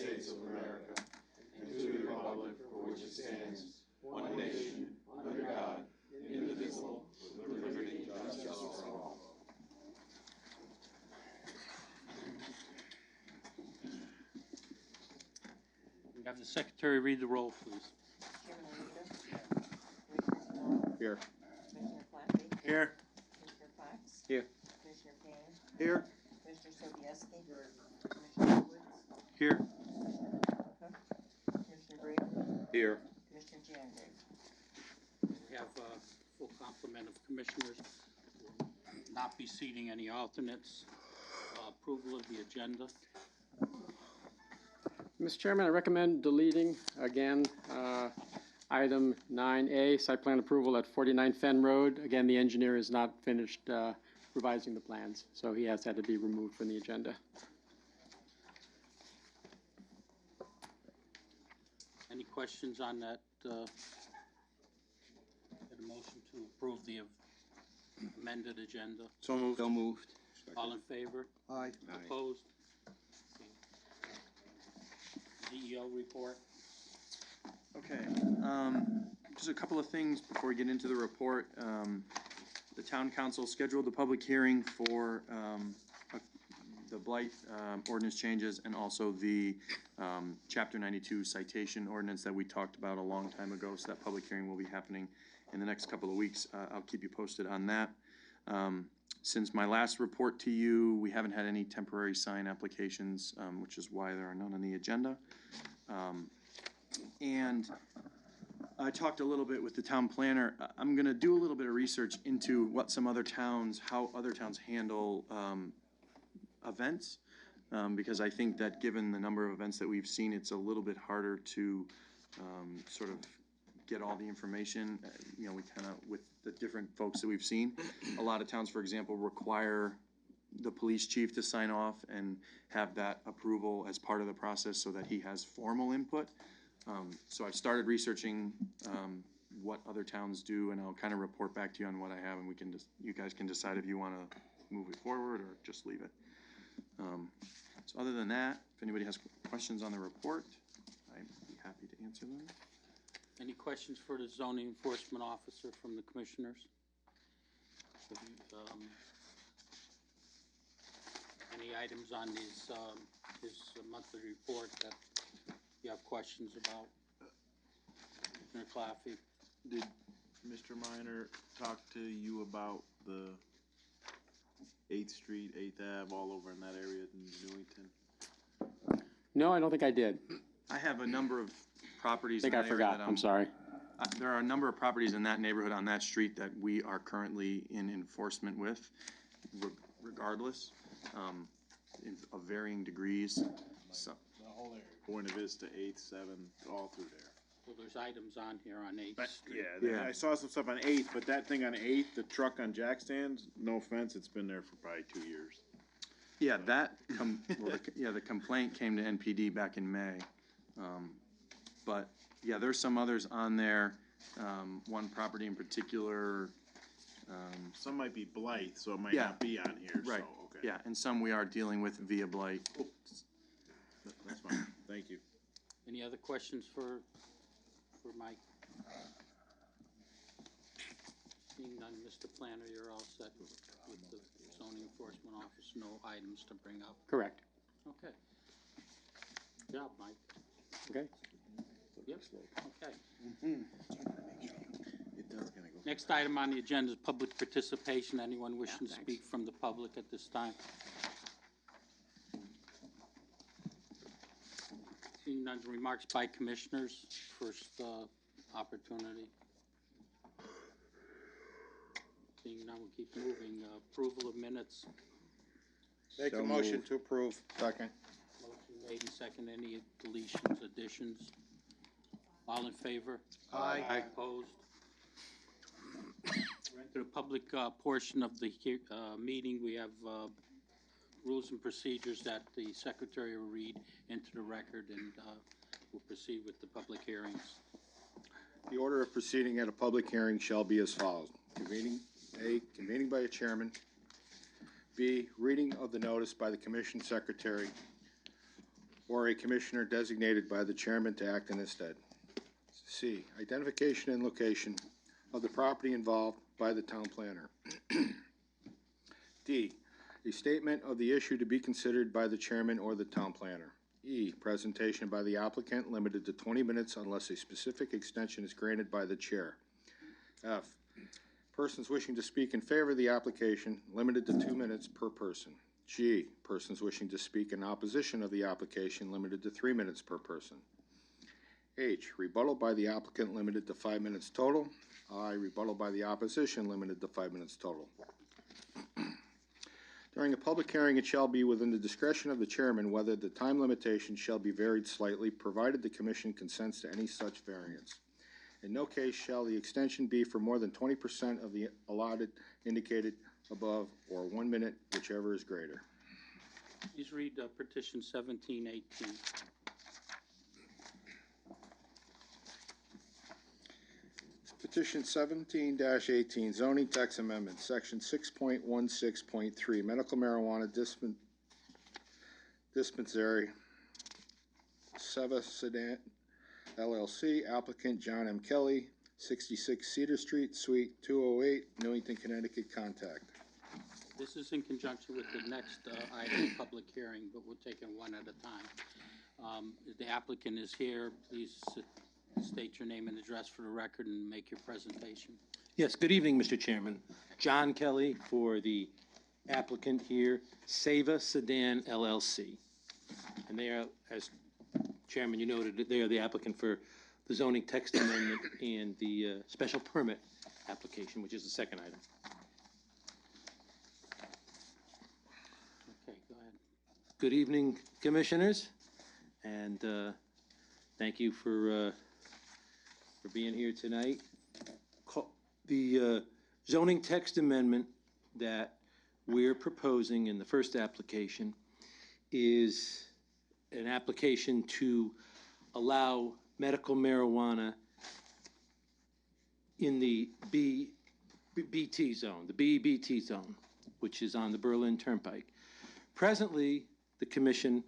States of America and to the republic for which it stands, one nation, under God, indivisible, with liberty and justice for all. Have the secretary read the roll, please. Chairman Linder. Here. Commissioner Claffey. Here. Commissioner Fox. Here. Commissioner Payne. Here. Commissioner Sobieski. Commissioner Woods. Here. Commissioner Brady. Here. Commissioner Jandreau. We have a full complement of commissioners. We'll not be seating any alternates. Approval of the agenda. Mr. Chairman, I recommend deleting, again, item 9A, site plan approval at 49 Fenn Road. Again, the engineer is not finished revising the plans, so he has had to be removed from the agenda. Any questions on that? Get a motion to approve the amended agenda. So moved. So moved. All in favor? Aye. Opposed? CEO report. Okay, just a couple of things before we get into the report. The town council scheduled the public hearing for the blight ordinance changes and also the Chapter 92 citation ordinance that we talked about a long time ago. So that public hearing will be happening in the next couple of weeks. I'll keep you posted on that. Since my last report to you, we haven't had any temporary sign applications, which is why there are none on the agenda. And I talked a little bit with the town planner. I'm gonna do a little bit of research into what some other towns, how other towns handle events. Because I think that given the number of events that we've seen, it's a little bit harder to sort of get all the information. You know, we kind of, with the different folks that we've seen, a lot of towns, for example, require the police chief to sign off and have that approval as part of the process so that he has formal input. So I've started researching what other towns do, and I'll kind of report back to you on what I have, and we can just, you guys can decide if you want to move it forward or just leave it. So other than that, if anybody has questions on the report, I'd be happy to answer them. Any questions for the zoning enforcement officer from the commissioners? Any items on his monthly report that you have questions about? Commissioner Claffey? Did Mr. Minor talk to you about the 8th Street, 8th Ave, all over in that area in Newington? No, I don't think I did. I have a number of properties. I think I forgot. I'm sorry. There are a number of properties in that neighborhood on that street that we are currently in enforcement with, regardless, of varying degrees. So, The whole area. Buena Vista, 8th, 7th, all through there. Well, there's items on here on 8th But, Street. Yeah. I saw some stuff on 8th, but that thing on 8th, the truck on jack stands, no offense, it's been there for probably 2 years. yeah, the complaint came to NPD back in May. But yeah, there's some others on there. One property in particular. Some might be blight, so it might Yeah. not be on here, Right. so, okay. Yeah, and some we are dealing with via blight. That's fine, thank you. Any other questions for Mike? Seeing none, Mr. Planner, you're all set with the zoning enforcement office, no items to bring up. Correct. Okay. Good job, Mike. Okay. Yep, okay. It does kinda go. Next item on the agenda is public participation. Anyone wishing to speak from the public at this time? Seeing none, remarks by commissioners, first opportunity. Seeing none, we'll keep moving. Approval of minutes. Make a motion to approve. Second. Motion made and second. Any deletions, additions? All in favor? Aye. Opposed? We're into the public portion of the meeting. We have rules and procedures that the secretary will read into the record, and we'll proceed with the public hearings. The order of proceeding at a public hearing shall be as follows. Convening by a chairman. B, reading of the notice by the commission secretary. or a commissioner designated by the chairman to act in his stead. C, identification and location of the property involved by the town planner. D, a statement of the issue to be considered by the chairman or the town planner. E, presentation by the applicant limited to 20 minutes unless a specific extension is granted by the chair. F, persons wishing to speak in favor of the application limited to 2 minutes per person. G, persons wishing to speak in opposition of the application limited to 3 minutes per person. H, rebuttal by the applicant limited to 5 minutes total. I, rebuttal by the opposition limited to 5 minutes total. During a public hearing, it shall be within the discretion of the chairman whether the time limitation shall be varied slightly, provided the commission consents to any such variance. In no case shall the extension be for more than 20% of the allotted indicated above, or 1 minute, whichever is greater. Please read petition 1718. Petition 17-18, zoning text amendment, section 6.16.3, medical marijuana dispensary, Seva Sedan LLC, applicant John M. Kelly, 66 Cedar Street, Suite 208, Newington, Connecticut, contact. This is in conjunction with the next item, public hearing, but we're taking one at a time. The applicant is here. Please state your name and address for the record and make your presentation. Yes, good evening, Mr. Chairman. John Kelly for the applicant here, Seva Sedan LLC. And they are, as Chairman, you noted, they are the applicant for the zoning text amendment and the special permit application, which is the second item. Okay, go ahead. Good evening, Commissioners, and thank you for being here tonight. The zoning text amendment that we're proposing in the first application is an application to allow medical marijuana in the BT zone, the BBT zone, which is on the Berlin Turnpike. Presently, the Commission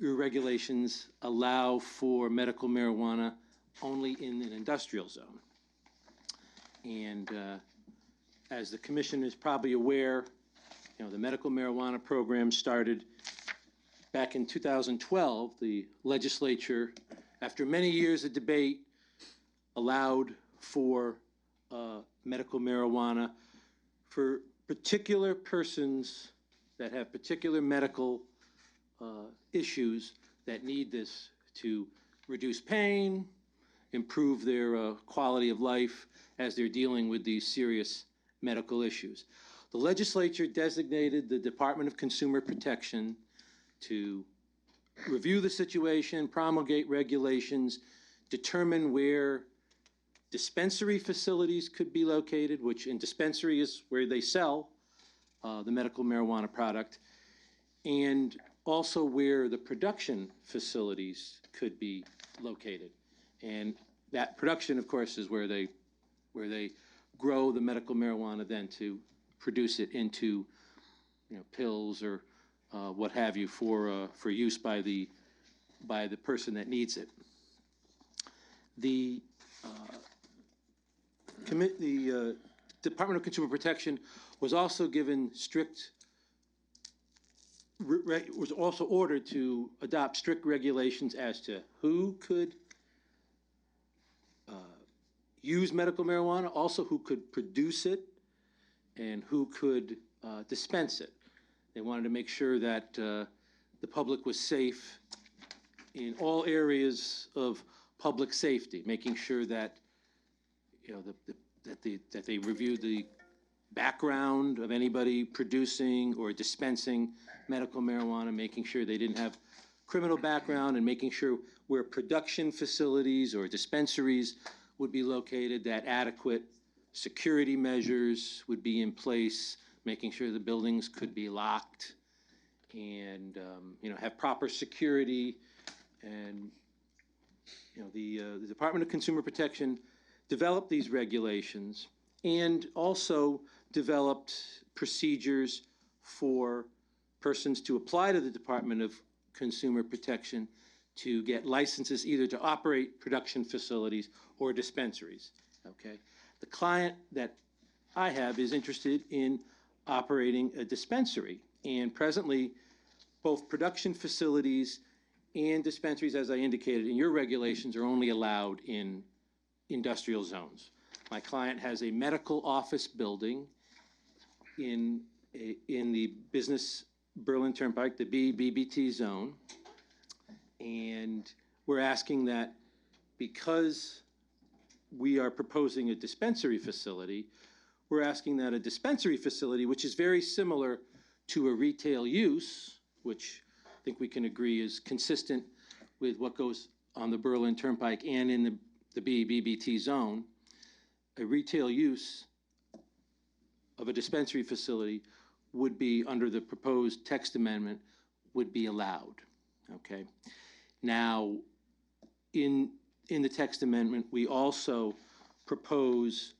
regulations allow for medical marijuana only in an industrial zone. And as the Commission is probably aware, the medical marijuana program started back in 2012. The legislature, after many years of debate, allowed for medical marijuana for particular persons that have particular medical issues that need this to reduce pain, improve their quality of life as they're dealing with these serious medical issues. The legislature designated the Department of Consumer Protection to review the situation, promulgate regulations, determine where dispensary facilities could be located, which in dispensary is where they sell the medical marijuana product, and also where the production facilities could be located. And that production, of course, is where they grow the medical marijuana then to produce it into, pills or what have you for use by the person that needs it. The Department of Consumer Protection was also given was also ordered to adopt strict regulations as to who could use medical marijuana, also who could produce it, and who could dispense it. They wanted to make sure that the public was safe in all areas of public safety, making sure that that they reviewed the background of anybody producing or dispensing medical marijuana, making sure they didn't have criminal background, and making sure where production facilities or dispensaries would be located, that adequate security measures would be in place, making sure the buildings could be locked and, have proper security. And, the Department of Consumer Protection developed these regulations and also developed procedures for persons to apply to the Department of consumer protection to get licenses either to operate production facilities or dispensaries, okay? The client that I have is interested in operating a dispensary, and presently, both production facilities and dispensaries, as I indicated in your regulations, are only allowed in industrial zones. My client has a medical office building in the business Berlin Turnpike, the BBT zone. And we're asking that because we are proposing a dispensary facility, we're asking that a dispensary facility, which is very similar to a retail use, which I think we can agree is consistent with what goes on the Berlin Turnpike and in the BBT zone, a retail use of a dispensary facility would be, under the proposed text amendment, would be allowed, okay? Now, in the text amendment, we also propose,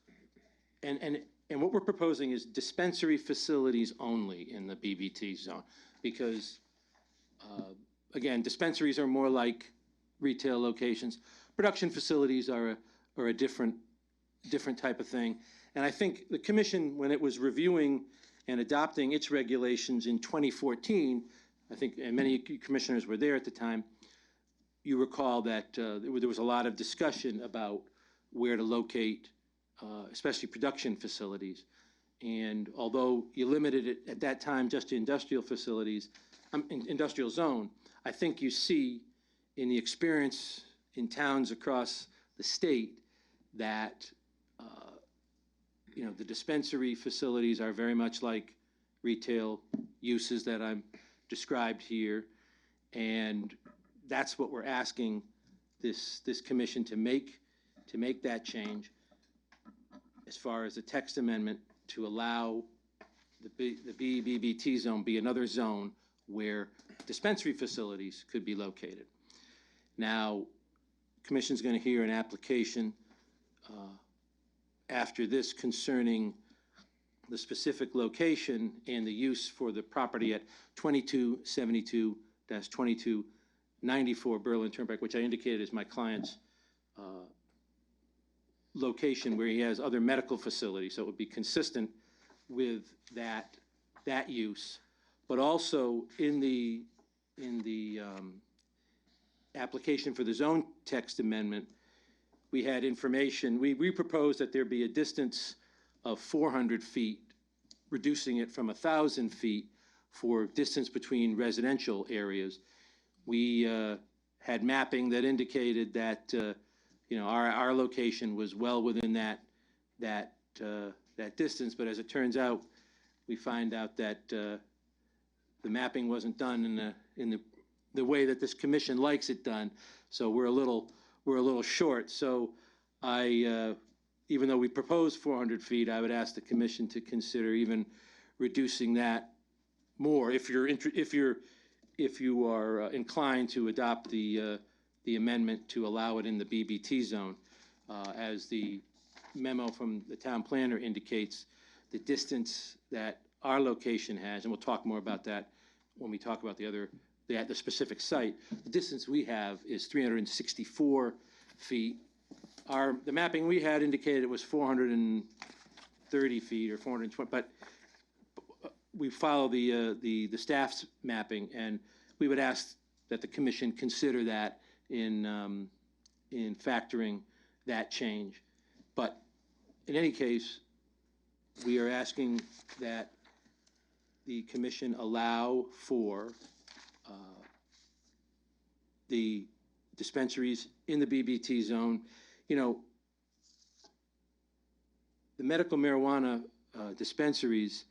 and what we're proposing is dispensary facilities only in the BBT zone, because, again, dispensaries are more like retail locations. Production facilities are a different type of thing. And I think the commission, when it was reviewing and adopting its regulations in 2014, I think, and many commissioners were there at the time, you recall that there was a lot of discussion about where to locate, especially production facilities. And although you limited it at that time just to industrial facilities, industrial zone, I think you see in the experience in towns across the state that the dispensary facilities are very much like retail uses that I'm described here, and that's what we're asking this commission to make that change as far as the text amendment to allow the BBT zone be another zone where dispensary facilities could be located. Now, commission's going to hear an application after this concerning the specific location and the use for the property at 2272-2294 Berlin Turnpike, which I indicated is my client's location where he has other medical facilities, so it would be consistent with that use. But also in the application for the zone text amendment, we had information, we proposed that there be a distance of 400 feet, reducing it from 1,000 feet for distance between residential areas. We had mapping that indicated that our location was well within that distance, but as it turns out, we find out that the mapping wasn't done in the way that this commission likes it done, so we're a little short. So even though we proposed 400 feet, I would ask the commission to consider even reducing that more if you are inclined to adopt the amendment to allow it in the BBT zone. As the memo from the town planner indicates, the distance that our location has, and we'll talk more about that when we talk about the specific site, the distance we have is 364 feet. The mapping we had indicated it was 430 feet or 420, but we follow the staff's mapping, and we would ask that the commission consider that in factoring that change. But in any case, we are asking that the commission allow for the dispensaries in the BBT zone. The medical marijuana dispensaries,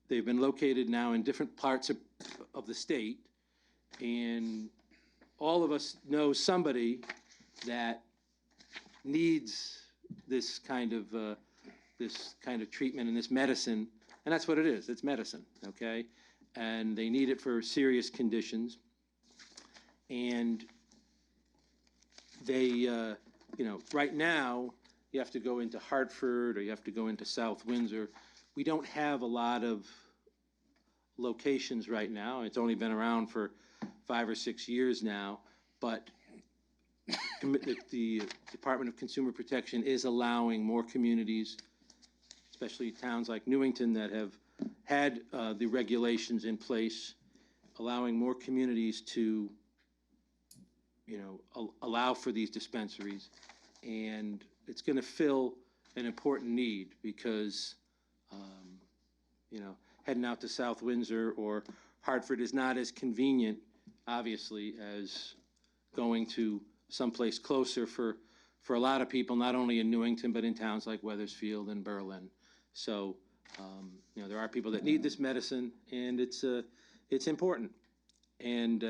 they've been located now in different parts of the state, and all of us know somebody that needs this kind of treatment and this medicine, and that's what it is. It's medicine, okay? And they need it for serious conditions, and they, right now, you have to go into Hartford or you have to go into South Windsor. We don't have a lot of locations right now. It's only been around for 5 or 6 years now, but the Department of Consumer Protection is allowing more communities, especially towns like Newington that have had the regulations in place, allowing more communities to, you know, allow for these dispensaries. And it's going to fill an important need because, you know, heading out to South Windsor or Hartford is not as convenient, obviously, as going to someplace closer for a lot of people, not only in Newington, but in towns like Weathersfield and Berlin. So, you know, there are people that need this medicine, and it's important. And,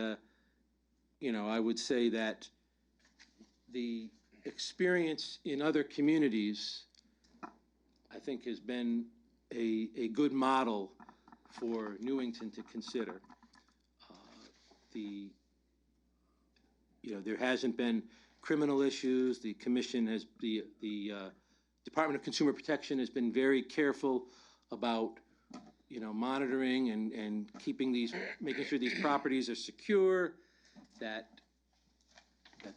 you know, I would say that the experience in other communities, I think, has been a good model for Newington to consider. You know, there hasn't been criminal issues. The commission has, the Department of Consumer Protection has been very careful about, you know, monitoring and keeping these, making sure these properties are secure, that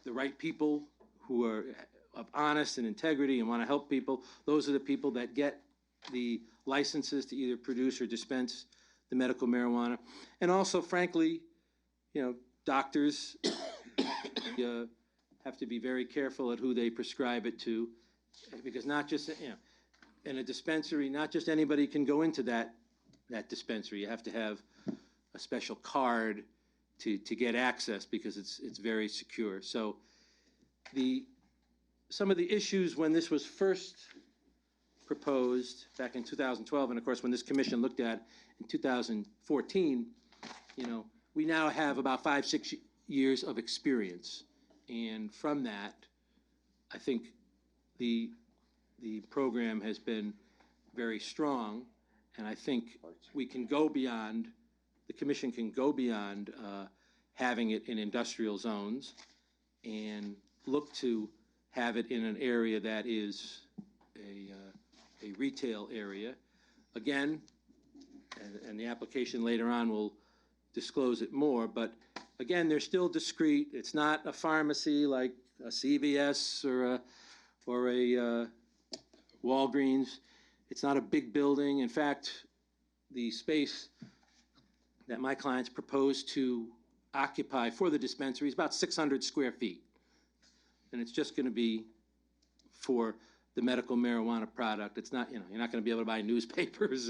the right people who are of honest and integrity and want to help people, those are the people that get the licenses to either produce or dispense the medical marijuana. And also, frankly, you know, doctors have to be very careful at who they prescribe it to, because not just, you know, in a dispensary, not just anybody can go into that dispensary. You have to have a special card to get access because it's very secure. So some of the issues when this was first proposed back in 2012, and of course when this commission looked at in 2014, you know, we now have about 5-6 years of experience. And from that, I think the program has been very strong, and I think we can go beyond, the commission can go beyond having it in industrial zones and look to have it in an area that is a retail area. Again, and the application later on will disclose it more, but again, they're still discrete. It's not a pharmacy like a CVS or a Walgreens. It's not a big building. In fact, the space that my clients propose to occupy for the dispensary is about 600 square feet. And it's just going to be for the medical marijuana product. It's not, you know, you're not going to be able to buy newspapers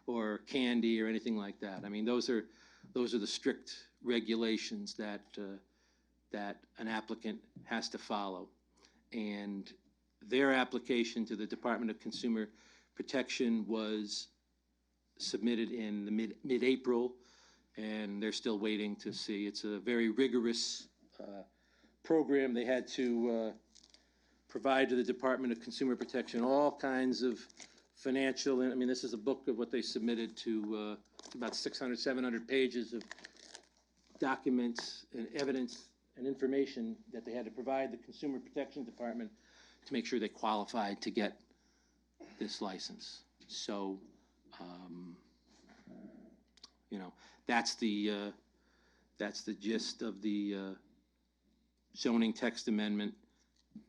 or candy or anything like that. I mean, those are the strict regulations that an applicant has to follow. And their application to the Department of Consumer Protection was submitted in the mid-April, and they're still waiting to see. It's a very rigorous program. They had to provide to the Department of Consumer Protection all kinds of financial, I mean, this is a book of what they submitted to, about 600, 700 pages of documents and evidence and information that they had to provide the Consumer Protection Department to make sure they qualified to get this license. So, you know, that's the gist of the zoning text amendment.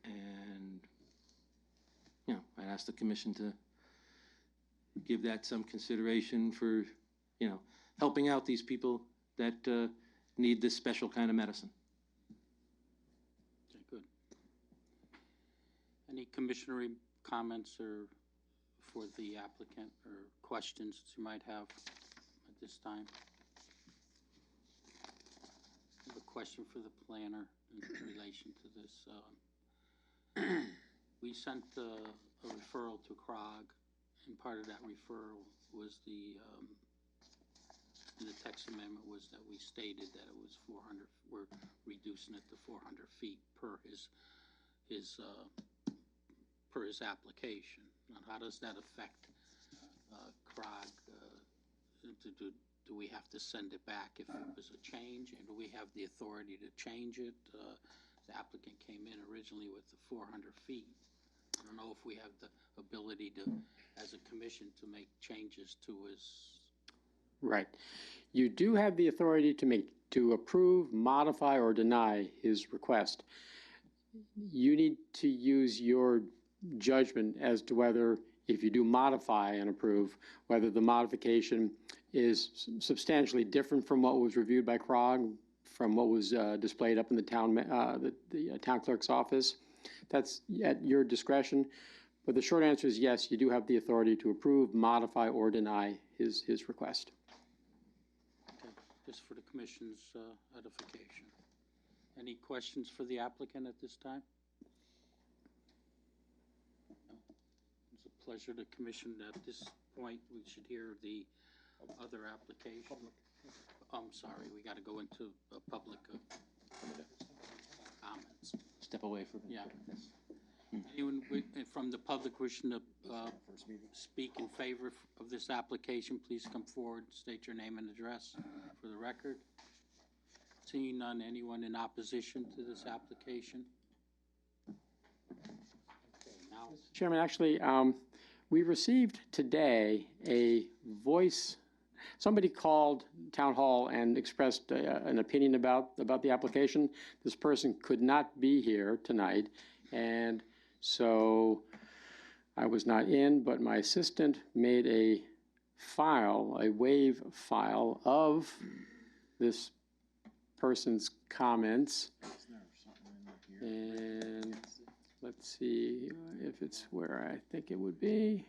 And, you know, I asked the commission to give that some consideration for, you know, helping out these people that need this special kind of medicine. Okay, good. Any commissioner comments or for the applicant or questions that you might have at this time? I have a question for the planner in relation to this. We sent a referral to CROG, and part of that referral was in the text amendment was that we stated that it was 400, we're reducing it to 400 feet per his application. Now, how does that affect CROG? Do we have to send it back if it was a change, and do we have the authority to change it? The applicant came in originally with the 400 feet. I don't know if we have the ability to, as a commission, to make changes to his Right. You do have the authority to approve, modify, or deny his request. You need to use your judgment as to whether, if you do modify and approve, whether the modification is substantially different from what was reviewed by CROG, from what was displayed up in the town, the town clerk's office. That's at your discretion. But the short answer is yes, you do have the authority to approve, modify, or deny his request. Okay, just for the commission's edification. Any questions for the applicant at this time? No? It's a pleasure to commission. At this point, we should hear the other application. I'm sorry, we got to go into a public comments. Step away from it. Yeah. Anyone from the public wishing to speak in favor of this application, please come forward, state your name and address for the record. Seeing none, anyone in opposition to this application? Okay, now. Chairman, actually, we received today a voice. Somebody called Town Hall and expressed an opinion about the application. This person could not be here tonight, and so I was not in, but my assistant made a file, a wave file of this person's comments. And let's see if it's where I think it would be.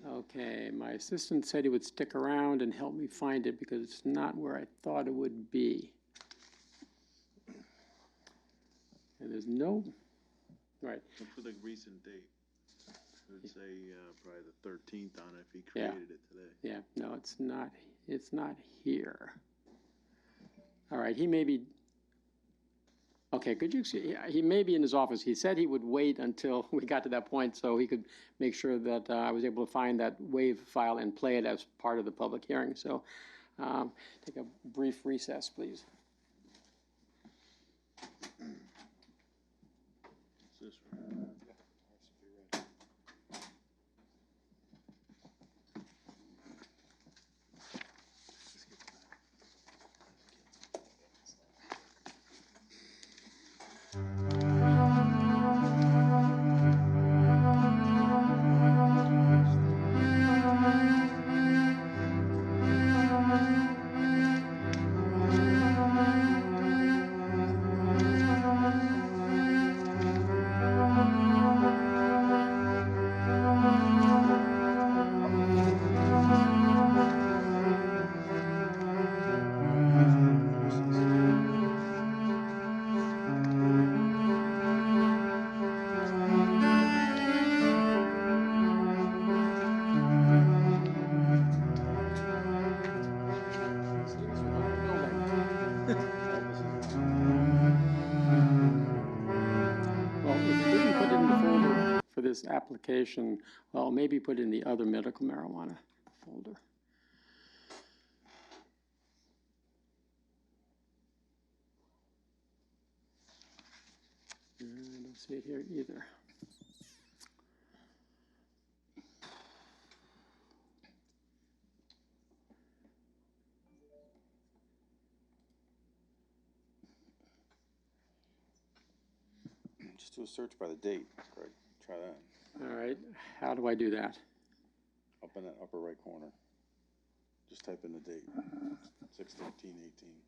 Okay, my assistant said he would stick around and help me find it because it's not where I thought it would be. And there's no, right. Put a recent date. It would say probably the 13th on it if he created it today. Yeah, no, it's not here. All right, he may be, okay, could you, he may be in his office. He said he would wait until we got to that point so he could make sure that I was able to find that wave file and play it as part of the public hearing. So take a brief recess, please. Is this right? This application, well, maybe put in the other medical marijuana folder. I don't see it here either. Just do a search by the date, Craig. Try that. All right, how do I do that? Up in that upper right corner. Just type in the date. 6/13/18.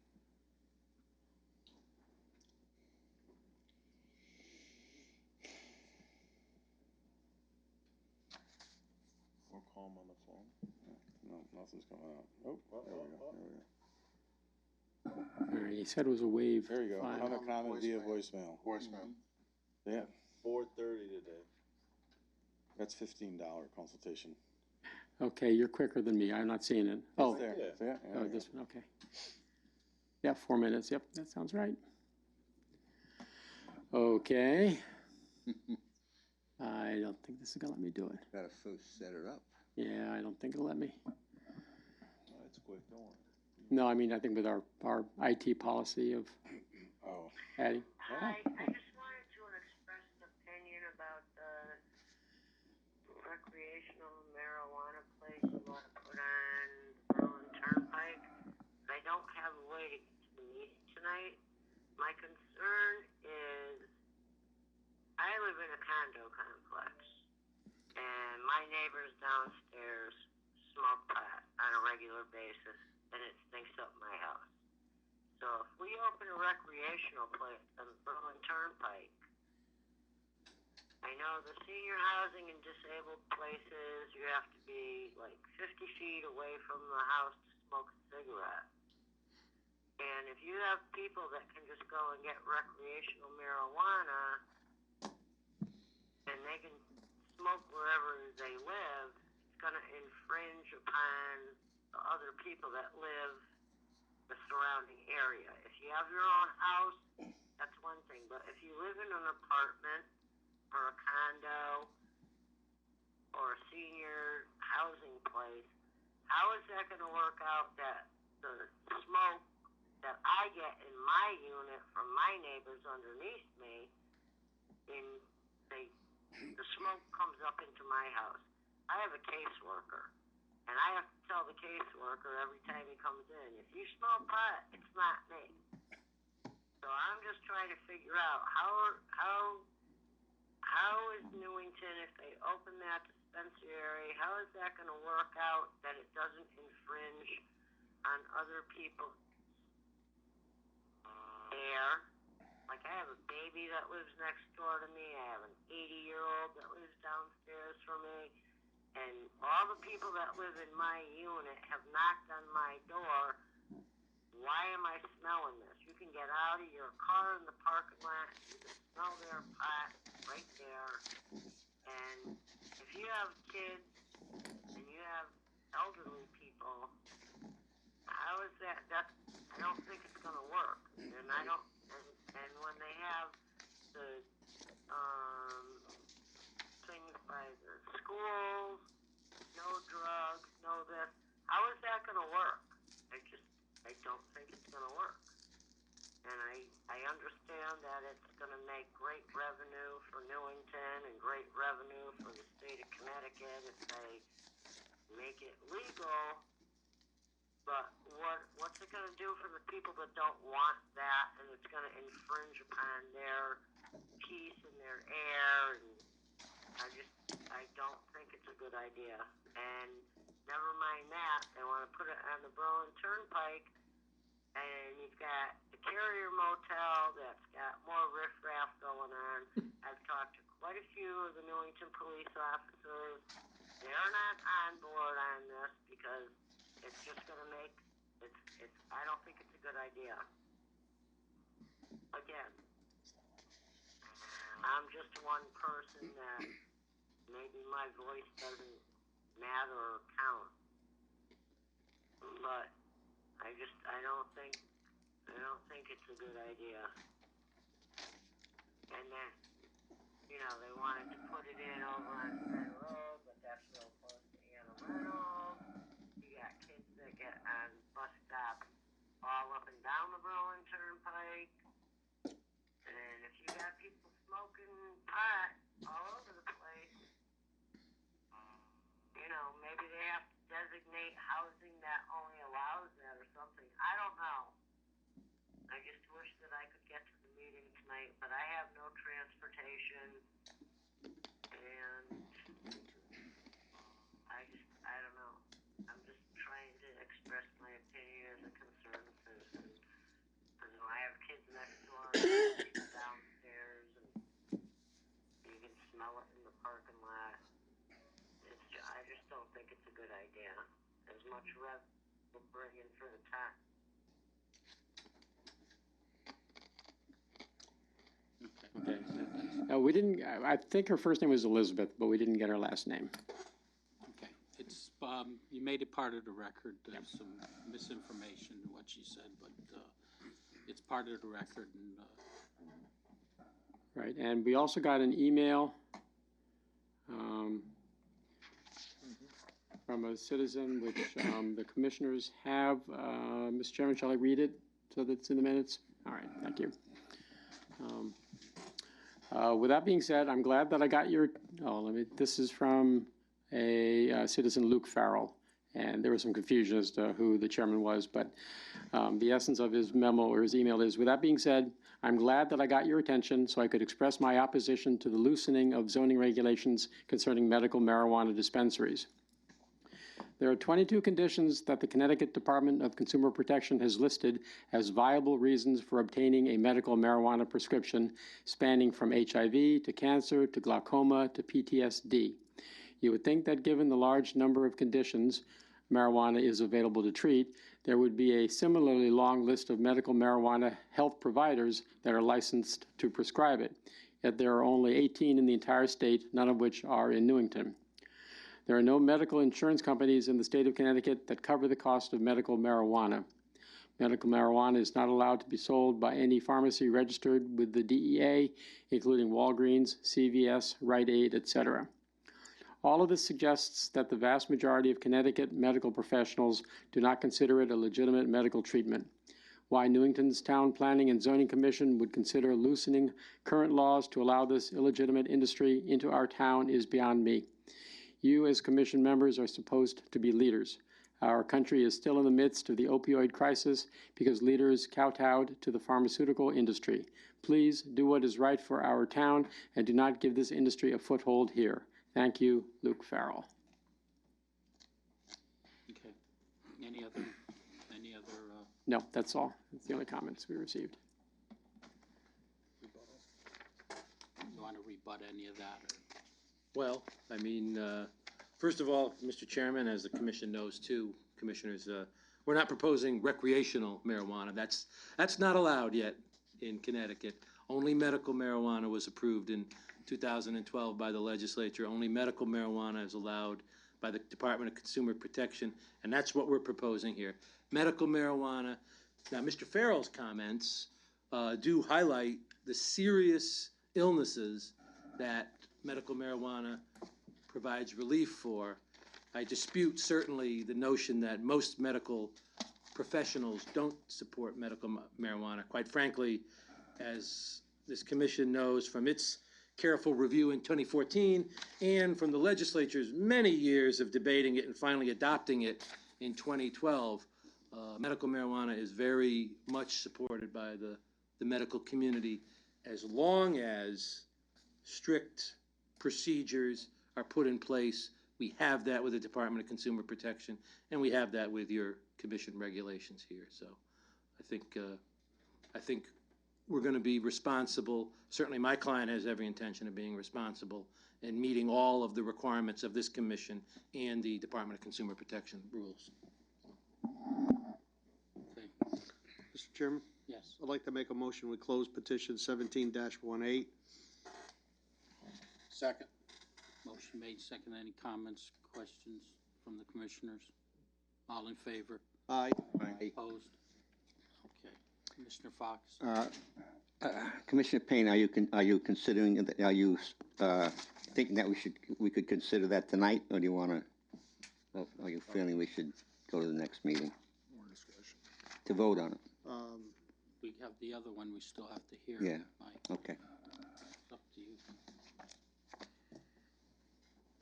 Or call him on the phone. No, nothing's coming out. Oh, there we go. There we go. All right, he said it was a wave. There you go. file. Comment, comment via voicemail. Voicemail. Yeah, 4:30 today. that's $15 consultation. Okay, you're quicker than me. I'm not seeing it. Oh, It's there. Yeah. See it? oh, this one, okay. Yeah, 4 minutes. Yep, that sounds right. Okay. I don't think this is gonna let me do it. Gotta first set it up. Yeah, I don't think it'll let me. It's quick, don't worry. No, I mean, I think with our IT policy of Oh. adding. Hi, I just wanted to express recreational marijuana place you want to put on Berlin Turnpike. I don't have a way to get to the meeting tonight. My concern is I live in a condo complex, and my neighbors downstairs smoke pot on a regular basis, and it stinks up my house. So if we open a recreational place on the Berlin Turnpike, I know the senior housing and disabled places, you have to be like 50 feet away from the house to smoke a cigarette. And if you have people that can just go and get recreational marijuana and they can smoke wherever they live, it's going to infringe upon the other people that live the surrounding area. If you have your own house, that's one thing. But if you live in an apartment or a condo or a senior housing place, how is that going to work out that the smoke that I get in my unit from my neighbors underneath me, the smoke comes up into my house? I have a caseworker, and I have to tell the caseworker every time he comes in, if you smell pot, it's not me. So I'm just trying to figure out how is Newington, if they open that dispensary, how is that going to work out that it doesn't infringe on other people's air? Like, I have a baby that lives next door to me. I have an 80-year-old that lives downstairs from me. And all the people that live in my unit have knocked on my door. Why am I smelling this? You can get out of your car in the parking lot. You can smell their pot right there. And if you have kids and you have elderly people, how is that? I don't think it's going to work. And I don't. And when they have the things by the schools, no drugs, no this, how is that going to work? I don't think it's going to work. And I understand that it's going to make great revenue for Newington and great revenue for the state of Connecticut if they make it legal. But what's it going to do for the people that don't want that, and it's going to infringe upon their peace and their air? And I don't think it's a good idea. And never mind that, they want to put it on the Berlin Turnpike, and you've got the Carrier Motel that's got more riffraff going on. I've talked to quite a few of the Newington police officers. They're not on board on this because it's just going to make I don't think it's a good idea. Again, I'm just one person that maybe my voice doesn't matter or count. But I don't think it's a good idea. And then, they wanted to put it in over on Center Road, but that's real close to Anna Reynolds. You got kids that get on bus stops all up and down the Berlin Turnpike. And if you got people smoking pot all over the place, maybe they have to designate housing that only allows that or something. I don't know. I just wish that I could get to the meeting tonight, but I have no transportation, and I don't know. I'm just trying to express my opinion as a concerned citizen. I have kids next door, and people downstairs, and you can smell it in the parking lot. I just don't think it's a good idea. As much rev will bring in for the tax. Okay. So, we didn't, I think her first name was Elizabeth, but we didn't get her last name. Okay, it's, you made it part of the record. There's some misinformation in what she said, but, it's part of the record and, Right, and we also got an email from a citizen, which the commissioners have. Mr. Chairman, shall I read it so that it's in the minutes? All right, thank you. With that being said, I'm glad that I got your, this is from a citizen, Luke Farrell. And there was some confusion as to who the chairman was, but the essence of his memo or his email is, with that being said, I'm glad that I got your attention so I could express my opposition to the loosening of zoning regulations concerning medical marijuana dispensaries. There are 22 conditions that the Connecticut Department of Consumer Protection has listed as viable reasons for obtaining a medical marijuana prescription, spanning from HIV to cancer to glaucoma to PTSD. You would think that given the large number of conditions marijuana is available to treat, there would be a similarly long list of medical marijuana health providers that are licensed to prescribe it. Yet there are only 18 in the entire state, none of which are in Newington. There are no medical insurance companies in the state of Connecticut that cover the cost of medical marijuana. Medical marijuana is not allowed to be sold by any pharmacy registered with the DEA, including Walgreens, CVS, Rite Aid, etc. All of this suggests that the vast majority of Connecticut medical professionals do not consider it a legitimate medical treatment. Why Newington's Town Planning and Zoning Commission would consider loosening current laws to allow this illegitimate industry into our town is beyond me. You, as commission members, are supposed to be leaders. Our country is still in the midst of the opioid crisis because leaders kowtowed to the pharmaceutical industry. Please do what is right for our town and do not give this industry a foothold here. Thank you, Luke Farrell. Okay. Any other, No, that's all. That's the only comments we received. you want to rebut any of that? Or? Well, I mean, first of all, Mr. Chairman, as the commission knows too, commissioners, we're not proposing recreational marijuana. That's not allowed yet in Connecticut. Only medical marijuana was approved in 2012 by the legislature. Only medical marijuana is allowed by the Department of Consumer Protection, and that's what we're proposing here. Medical marijuana. Now, Mr. Farrell's comments do highlight the serious illnesses that medical marijuana provides relief for. I dispute certainly the notion that most medical professionals don't support medical marijuana. Quite frankly, as this commission knows from its careful review in 2014 and from the legislature's many years of debating it and finally adopting it in 2012, medical marijuana is very much supported by the medical community as long as strict procedures are put in place. We have that with the Department of Consumer Protection, and we have that with your commission regulations here. So I think we're going to be responsible. Certainly my client has every intention of being responsible and meeting all of the requirements of this commission and the Department of Consumer Protection rules. Okay. Mr. Chairman, Yes. I'd like to make a motion, we close petition 17-18. Second. Motion made, second. Any comments, questions from the commissioners? All in favor? Aye. Opposed? Okay. Commissioner Fox? Commissioner Payne, are you considering, are you thinking that we could consider that tonight, or do you want to, are you feeling we should go to the next meeting? More discussion. To vote on it? We have the other one we still have to hear. Yeah. Mike. Okay. It's up to you.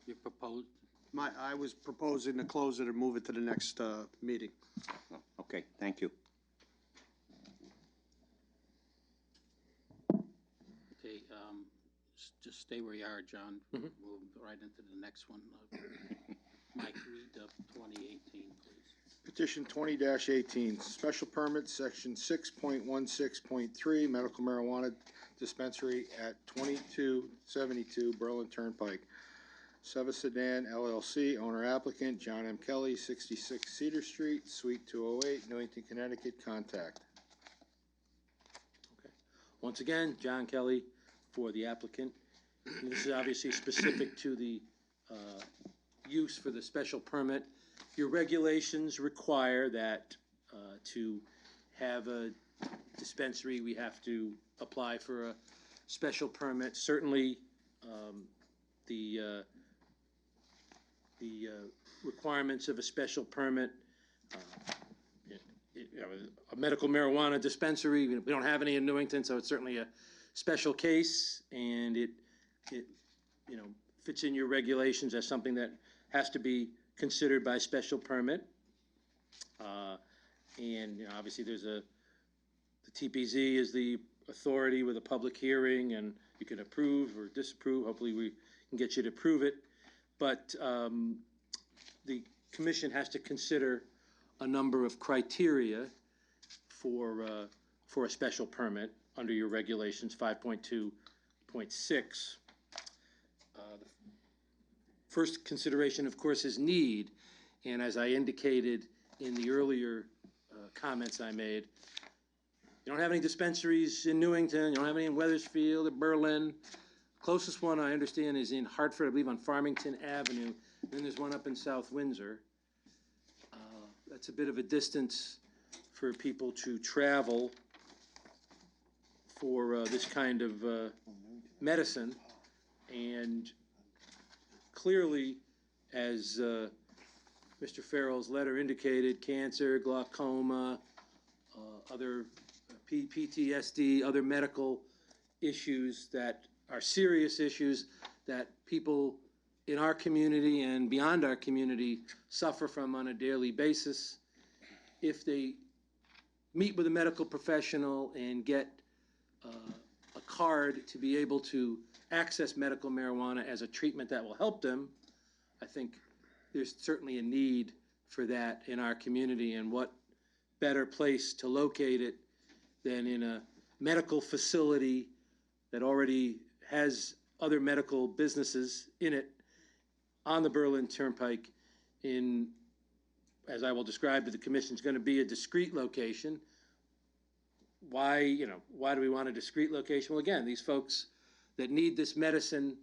You proposed, I was proposing to close it and move it to the next meeting. Oh, okay, thank you. okay, just stay where you are, John. Mhm. Move right into the next one. Mike, read up 2018, please. Petition 20-18, special permit, section 6.16.3, medical marijuana dispensary at 2272 Berlin Turnpike. Seva Sedan LLC, owner applicant, John M. Kelly, 66 Cedar Street, Suite 208, Newington, Connecticut, contact. Okay. Once again, John Kelly for the applicant. And this is obviously specific to the use for the special permit. Your regulations require that to have a dispensary, we have to apply for a special permit. Certainly, the requirements of a special permit, a medical marijuana dispensary, we don't have any in Newington, so it's certainly a special case, and it fits in your regulations as something that has to be considered by special permit. And, you know, obviously there's the TPZ is the authority with a public hearing, and you can approve or disapprove. Hopefully we can get you to approve it. But the commission has to consider a number of criteria for a special permit under your regulations, 5.2.6. The first consideration, of course, is need. And as I indicated in the earlier comments I made, you don't have any dispensaries in Newington, you don't have any in Weathersfield or Berlin. Closest one I understand is in Hartford, I believe on Farmington Avenue. Then there's one up in South Windsor. That's a bit of a distance for people to travel for this kind of medicine. And clearly, as Mr. Farrell's letter indicated, cancer, glaucoma, other PTSD, other medical issues that are serious issues that people in our community and beyond our community suffer from on a daily basis. If they meet with a medical professional and get a card to be able to access medical marijuana as a treatment that will help them, I think there's certainly a need for that in our community, and what better place to locate it than in a medical facility that already has other medical businesses in it on the Berlin Turnpike in, as I will describe to the commission, is going to be a discrete location. Why do we want a discrete location? Well, again, these folks that need this medicine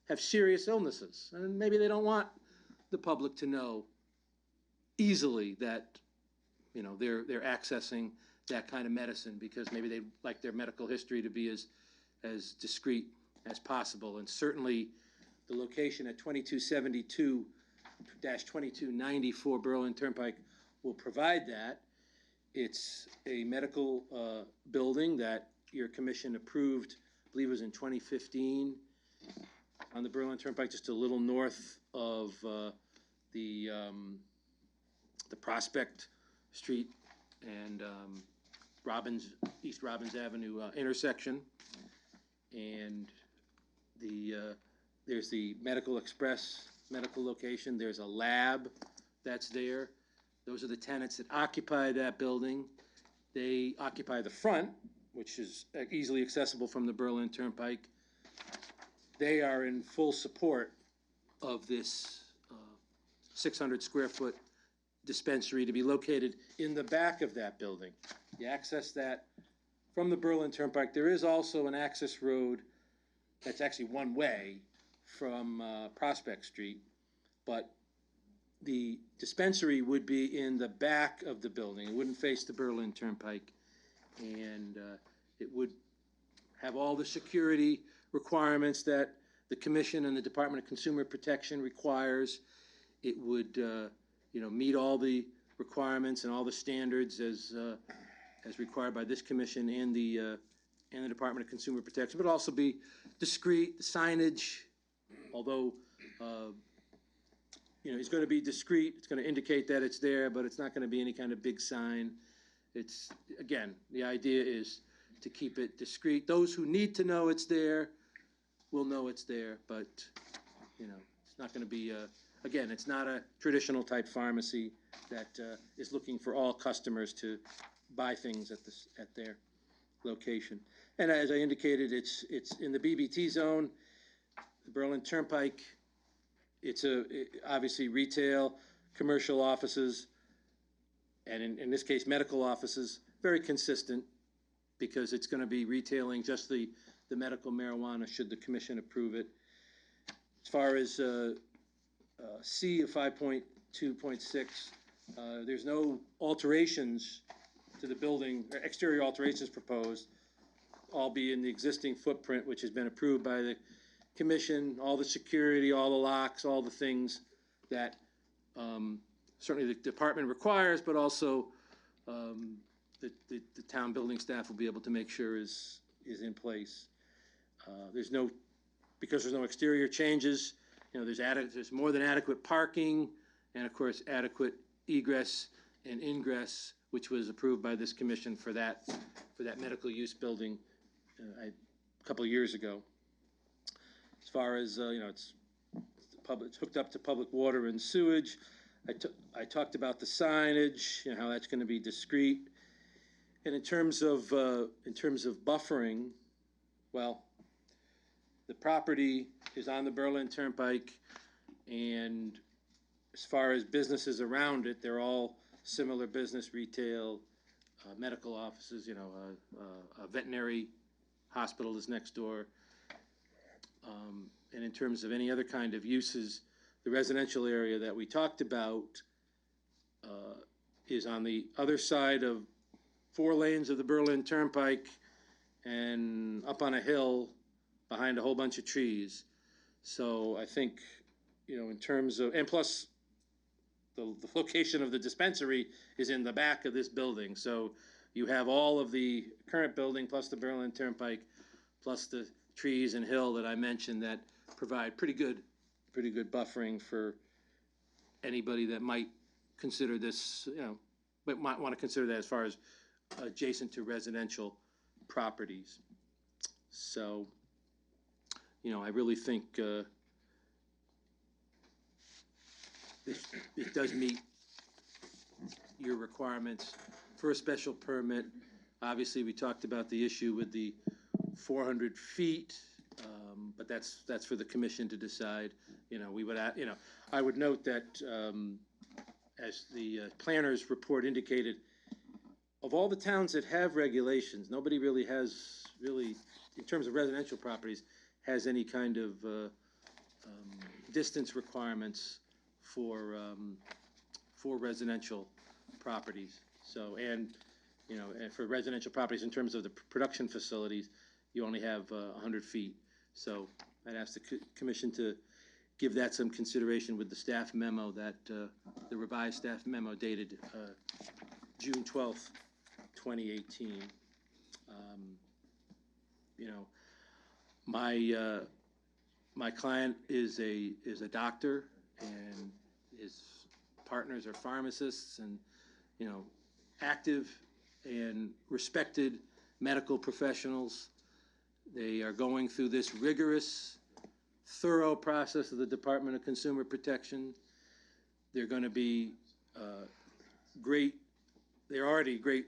have serious illnesses, and maybe they don't want the public to know easily that, you know, they're accessing that kind of medicine, because maybe they like their medical history to be as discreet as possible. And certainly the location at 2272-2294 Berlin Turnpike will provide that. It's a medical building that your commission approved, I believe it was in 2015, on the Berlin Turnpike, just a little north of the Prospect Street and East Robbins Avenue intersection. And there's the Medical Express medical location. There's a lab that's there. Those are the tenants that occupy that building. They occupy the front, which is easily accessible from the Berlin Turnpike. They are in full support of this 600 square foot dispensary to be located in the back of that building. You access that from the Berlin Turnpike. There is also an access road that's actually one way from Prospect Street, but the dispensary would be in the back of the building. It wouldn't face the Berlin Turnpike, and it would have all the security requirements that the Commission and the Department of Consumer Protection requires. It would, meet all the requirements and all the standards as required by this Commission and the Department of Consumer Protection, but also be discreet. Signage, although it's going to be discreet, it's going to indicate that it's there, but it's not going to be any kind of big sign. It's, again, the idea is to keep it discreet. Those who need to know it's there will know it's there, but it's not going to be again, it's not a traditional type pharmacy that is looking for all customers to buy things at their location. And as I indicated, it's in the BBT zone, the Berlin Turnpike. It's obviously retail, commercial offices, and in this case, medical offices. Very consistent, because it's going to be retailing just the medical marijuana should the commission approve it. As far as C of 5.2.6, there's no alterations to the building, or exterior alterations proposed. All be in the existing footprint, which has been approved by the commission, all the security, all the locks, all the things that certainly the department requires, but also the town building staff will be able to make sure is in place. Because there's no exterior changes, there's more than adequate parking, and of course, adequate egress and ingress, which was approved by this commission for that medical use building a couple of years ago. As far as, it's hooked up to public water and sewage. I talked about the signage, how that's going to be discreet. And in terms of buffering, well, the property is on the Berlin Turnpike, and as far as businesses around it, they're all similar business, retail, medical offices, a veterinary hospital is next door. And in terms of any other kind of uses, the residential area that we talked about is on the other side of 4 lanes of the Berlin Turnpike and up on a hill behind a whole bunch of trees. So I think, in terms of, and plus the location of the dispensary is in the back of this building. So you have all of the current building plus the Berlin Turnpike plus the trees and hill that I mentioned that provide pretty good buffering for anybody that might consider this, but might want to consider that as far as adjacent to residential properties. So, I really think it does meet your requirements for a special permit. Obviously, we talked about the issue with the 400 feet, but that's for the commission to decide. I would note that as the planner's report indicated, of all the towns that have regulations, nobody really has, in terms of residential properties, has any kind of distance requirements for residential properties. So, and for residential properties, in terms of the production facilities, you only have 100 feet. So I'd ask the commission to give that some consideration with the staff memo that, the revised staff memo dated June 12th, 2018. My client is a doctor, and his partners are pharmacists, and active and respected medical professionals. They are going through this rigorous, thorough process of the Department of Consumer Protection. They're going to be they're already great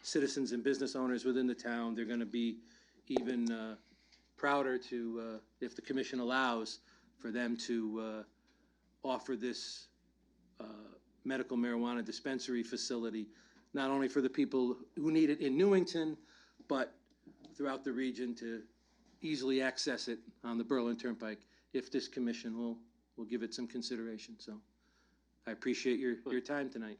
citizens and business owners within the town. They're going to be even prouder to, if the commission allows, for them to offer this medical marijuana dispensary facility, not only for the people who need it in Newington, but throughout the region to easily access it on the Berlin Turnpike, if this commission will give it some consideration. So I appreciate your time tonight.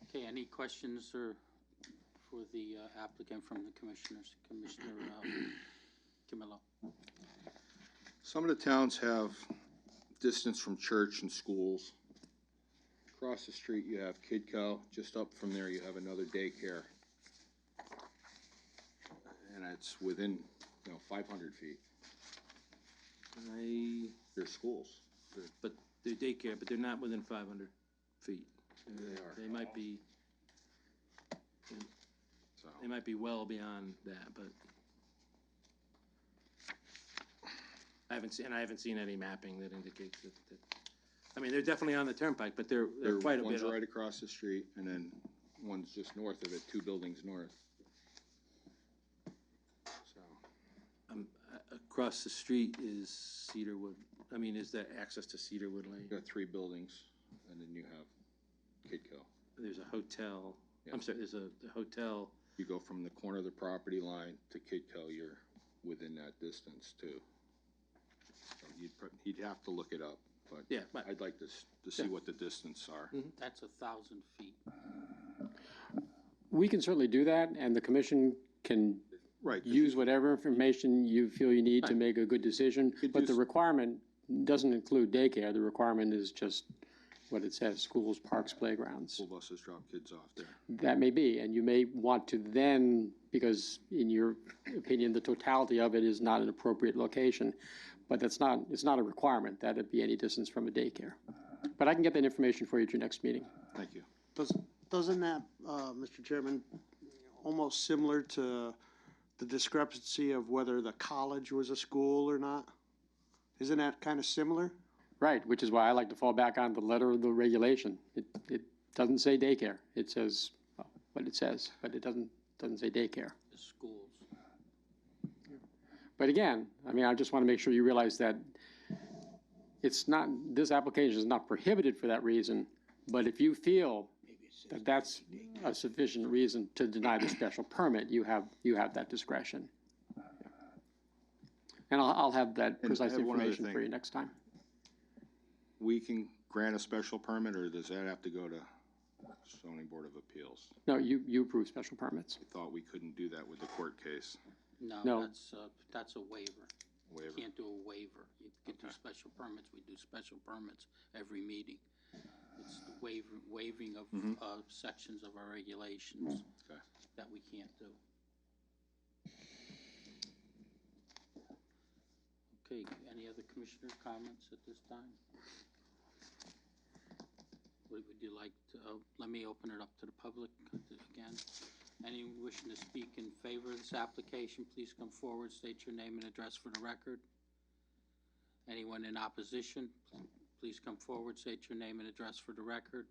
Okay, any questions for the applicant from the commissioners? Commissioner Camillo. Some of the towns have distance from church and schools. Across the street, you have Kidco. Just up from there, you have another daycare. And it's within, 500 feet. They're schools. But they're daycare, but they're not within 500 feet. They are. They might be. So. They might be well beyond that, but I haven't seen any mapping that indicates that. I mean, they're definitely on the turnpike, but they're quite a bit. One's right across the street, and then one's just north of it, 2 buildings north. So. Across the street is Cedarwood. I mean, is that access to Cedarwood Lane? You got 3 buildings, and then you have Kidco. There's a hotel. Yeah. I'm sorry, there's a hotel. You go from the corner of the property line to Kidco, you're within that distance too. So you'd have to look it up, but Yeah, but I'd like to see what the distance are. that's 1,000 feet. We can certainly do that, and the commission can Right. use whatever information you feel you need to Right. make a good decision. Could But do the s- requirement doesn't include daycare. The requirement is just what it says, schools, parks, playgrounds. School buses drop kids off there. That may be, and you may want to then, because in your opinion, the totality of it is not an appropriate location. But it's not a requirement that it be any distance from a daycare. But I can get that information for you at your next meeting. Thank you. Doesn't that, Mr. Chairman, almost similar to the discrepancy of whether the college was a school or not? Isn't that kind of similar? Right, which is why I like to fall back on the letter of the regulation. It doesn't say daycare. It says what it says, but it doesn't say daycare. The schools. But again, I mean, I just want to make sure you realize that it's not, this application is not prohibited for that reason, but if you feel that that's a sufficient reason to deny the special permit, you have that discretion. And I'll have that And precise I have one other information for thing. you next time. We can grant a special permit, or does that have to go to zoning board of appeals? No, you approve special permits. I thought we couldn't do that with the court case. No, No. that's a waiver. Waiver. You can't do a waiver. You can do special permits. We do special permits every meeting. It's the waiving of sections of our regulations Okay. that we can't do. Okay, any other commissioner comments at this time? Would you like to, let me open it up to the public again. Anyone wishing to speak in favor of this application, please come forward, state your name and address for the record. Anyone in opposition, please come forward, state your name and address for the record.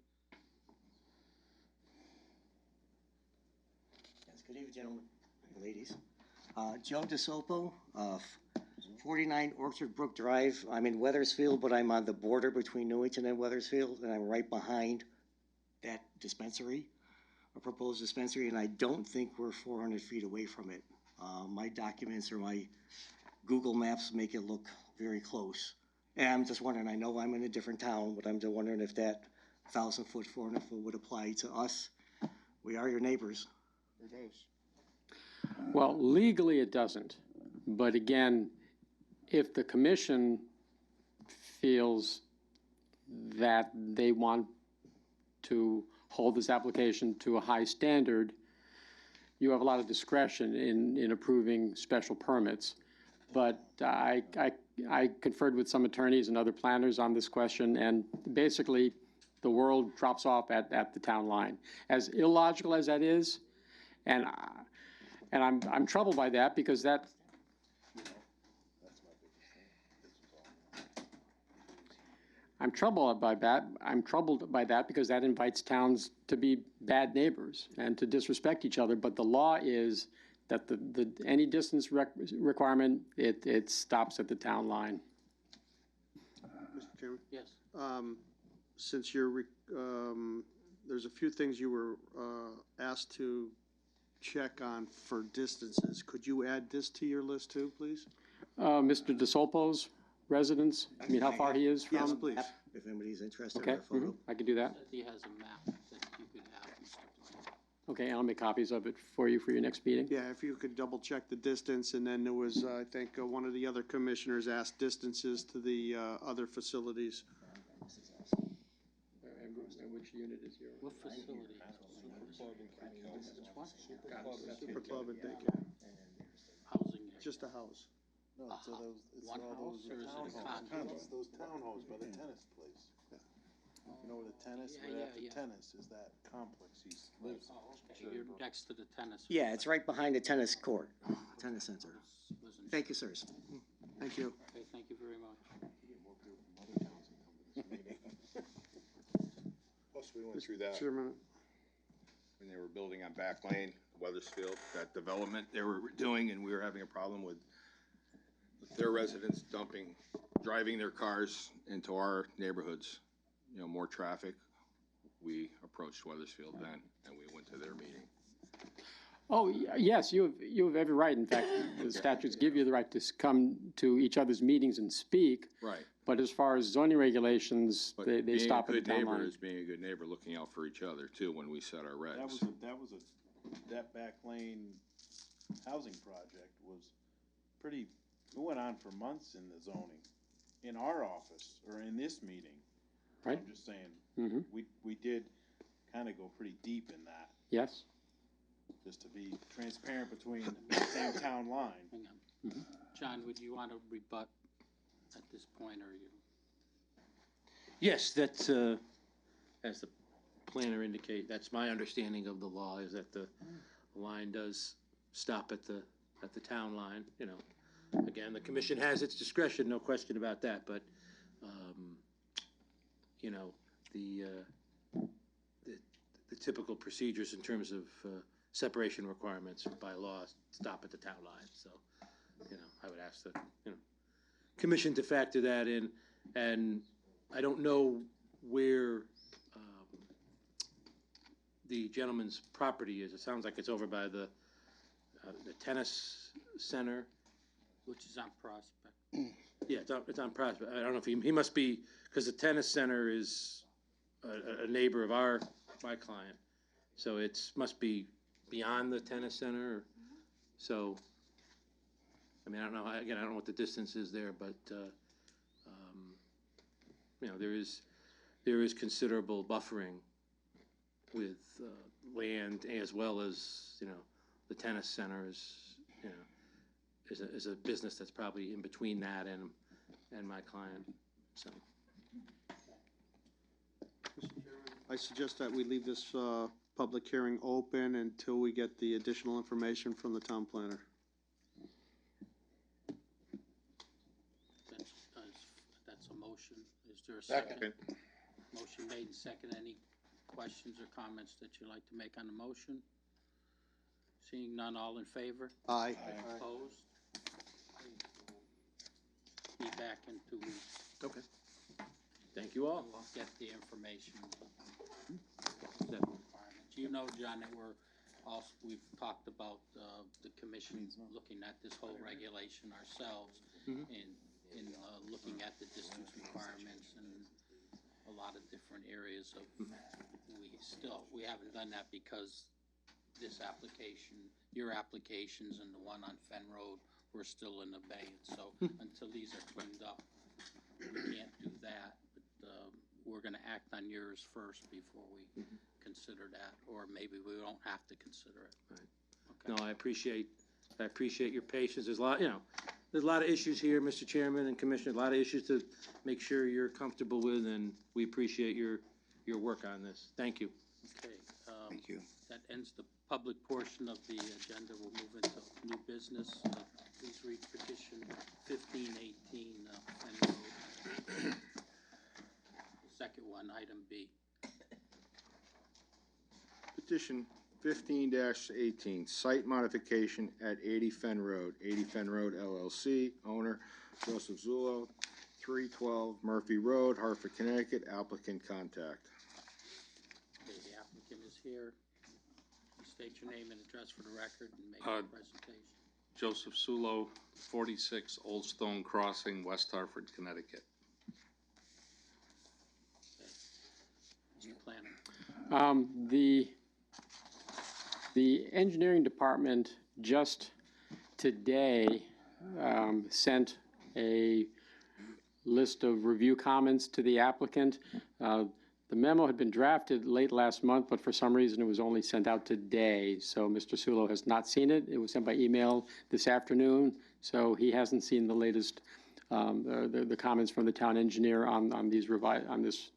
Yes, good evening, gentlemen and ladies. Joe DeSopo, 49 Orchard Brook Drive. I'm in Weathersfield, but I'm on the border between Newington and Weathersfield, and I'm right behind that dispensary, a proposed dispensary, and I don't think we're 400 feet away from it. My documents or my Google Maps make it look very close. And I'm just wondering, I know I'm in a different town, but I'm just wondering if that 1,000-foot, 400-foot would apply to us. We are your neighbors. It does. Well, legally it doesn't, but again, if the commission feels that they want to hold this application to a high standard, you have a lot of discretion in approving special permits. But I conferred with some attorneys and other planners on this question, and basically the world drops off at the town line. As illogical as that is, and I'm troubled by that because that. I'm troubled by that because that invites towns to be bad neighbors and to disrespect each other. But the law is that any distance requirement, it stops at the town line. Mr. Chairman? Yes. Since you're, there's a few things you were asked to check on for distances. Could you add this to your list too, please? Mr. DeSolpo's residence, I mean, how far he is Yes, from? please. If anybody's interested Okay, in a photo. I can do that. He has a map that you could have, Mr. Planner. Okay, and I'll make copies of it for you for your next meeting. Yeah, if you could double check the distance, and then there was, I think, one of the other commissioners asked distances to the other facilities. Which unit is yours? What facility? Super Club and daycare, Housing. just a house. No, One house or is it a condo? It's those townhomes by the tennis place. You know where the tennis, Yeah, right yeah, after yeah. tennis is that complex he lives in. Oh, okay, you're next to the tennis. Yeah, it's right behind the tennis court, tennis center. Wasn't- Thank you, sirs. Thank you. Okay, thank you very much. Plus, we went through that Chairman, when they were building on Back Lane, Weathersfield, that development they were doing, and we were having a problem with their residents driving their cars into our neighborhoods, you know, more traffic. We approached Weathersfield then, and we went to their meeting. Oh, yes, you have every right. In fact, the statutes give you the right to come to each other's meetings and speak. Right. But as far as zoning regulations, But they stop at the town being a good neighbor line. is being a good neighbor, looking out for each other too, when we set our regs. That Back Lane housing project was pretty, it went on for months in the zoning, in our office, or in this meeting. Right. I'm just saying, Mm-hmm, we did kind of go pretty deep in that, yes. just to be transparent between the same town line. Hang on. John, would you want to rebut at this point, or you? Yes, that's, as the planner indicate, that's my understanding of the law, is that the line does stop at the town line, you know. Again, the commission has its discretion, no question about that, but, you know, the typical procedures in terms of, separation requirements by law stop at the town line, so, you know, I would ask the, you know, commission to factor that in, and I don't know where, the gentleman's property is. It sounds like it's over by the tennis center. Which is on Prospect. Yeah, it's on Prospect. I don't know if he must be, because the tennis center is a neighbor of my client. So must be beyond the tennis center. So, I mean, I don't know, again, I don't know what the distance is there, but, you know, there is considerable buffering with land, as well as, you know, the tennis center is, you know, is a business that's probably in between that and my client, so. I suggest that we leave this, public hearing open until we get the additional information from the town planner. That's a motion. Is there a second? Motion made and second. Any questions or comments that you'd like to make on the motion? Seeing none, all in favor? Aye. Opposed? Be back in 2 weeks. Okay. Thank you all. We'll get the information. That- You know, John, that we've talked about, the commission looking at this whole regulation ourselves Mhm. in looking at the distance requirements and a lot of different areas of, we haven't done that because this application, your applications and the one on Fen Road were still in abeyance. So until these are cleaned up, we can't do that. But we're gonna act on yours first before we consider that, or maybe we don't have to consider it. Right. Okay. No, I appreciate your patience. There's a lot, you know, there's a lot of issues here, Mr. Chairman and Commissioner, a lot of issues to make sure you're comfortable with, and we appreciate your work on this. Thank you. Okay. Thank you. That ends the public portion of the agenda. We'll move into new business. Please read petition 1518, Fen Road. The second one, item B. Petition 15-18, site modification at 80 Fen Road LLC, owner Joseph Zullo, 312 Murphy Road, Hartford, Connecticut, applicant contact. Okay, the applicant is here. You state your name and address for the record and make your presentation. Joseph Sulo, 46 Old Stone Crossing, West Hartford, Connecticut. Okay. Mr. Planner. The engineering department just today sent a list of review comments to the applicant. The memo had been drafted late last month, but for some reason it was only sent out today. So Mr. Sulo has not seen it. It was sent by email this afternoon, so he hasn't seen the latest the comments from the town engineer on these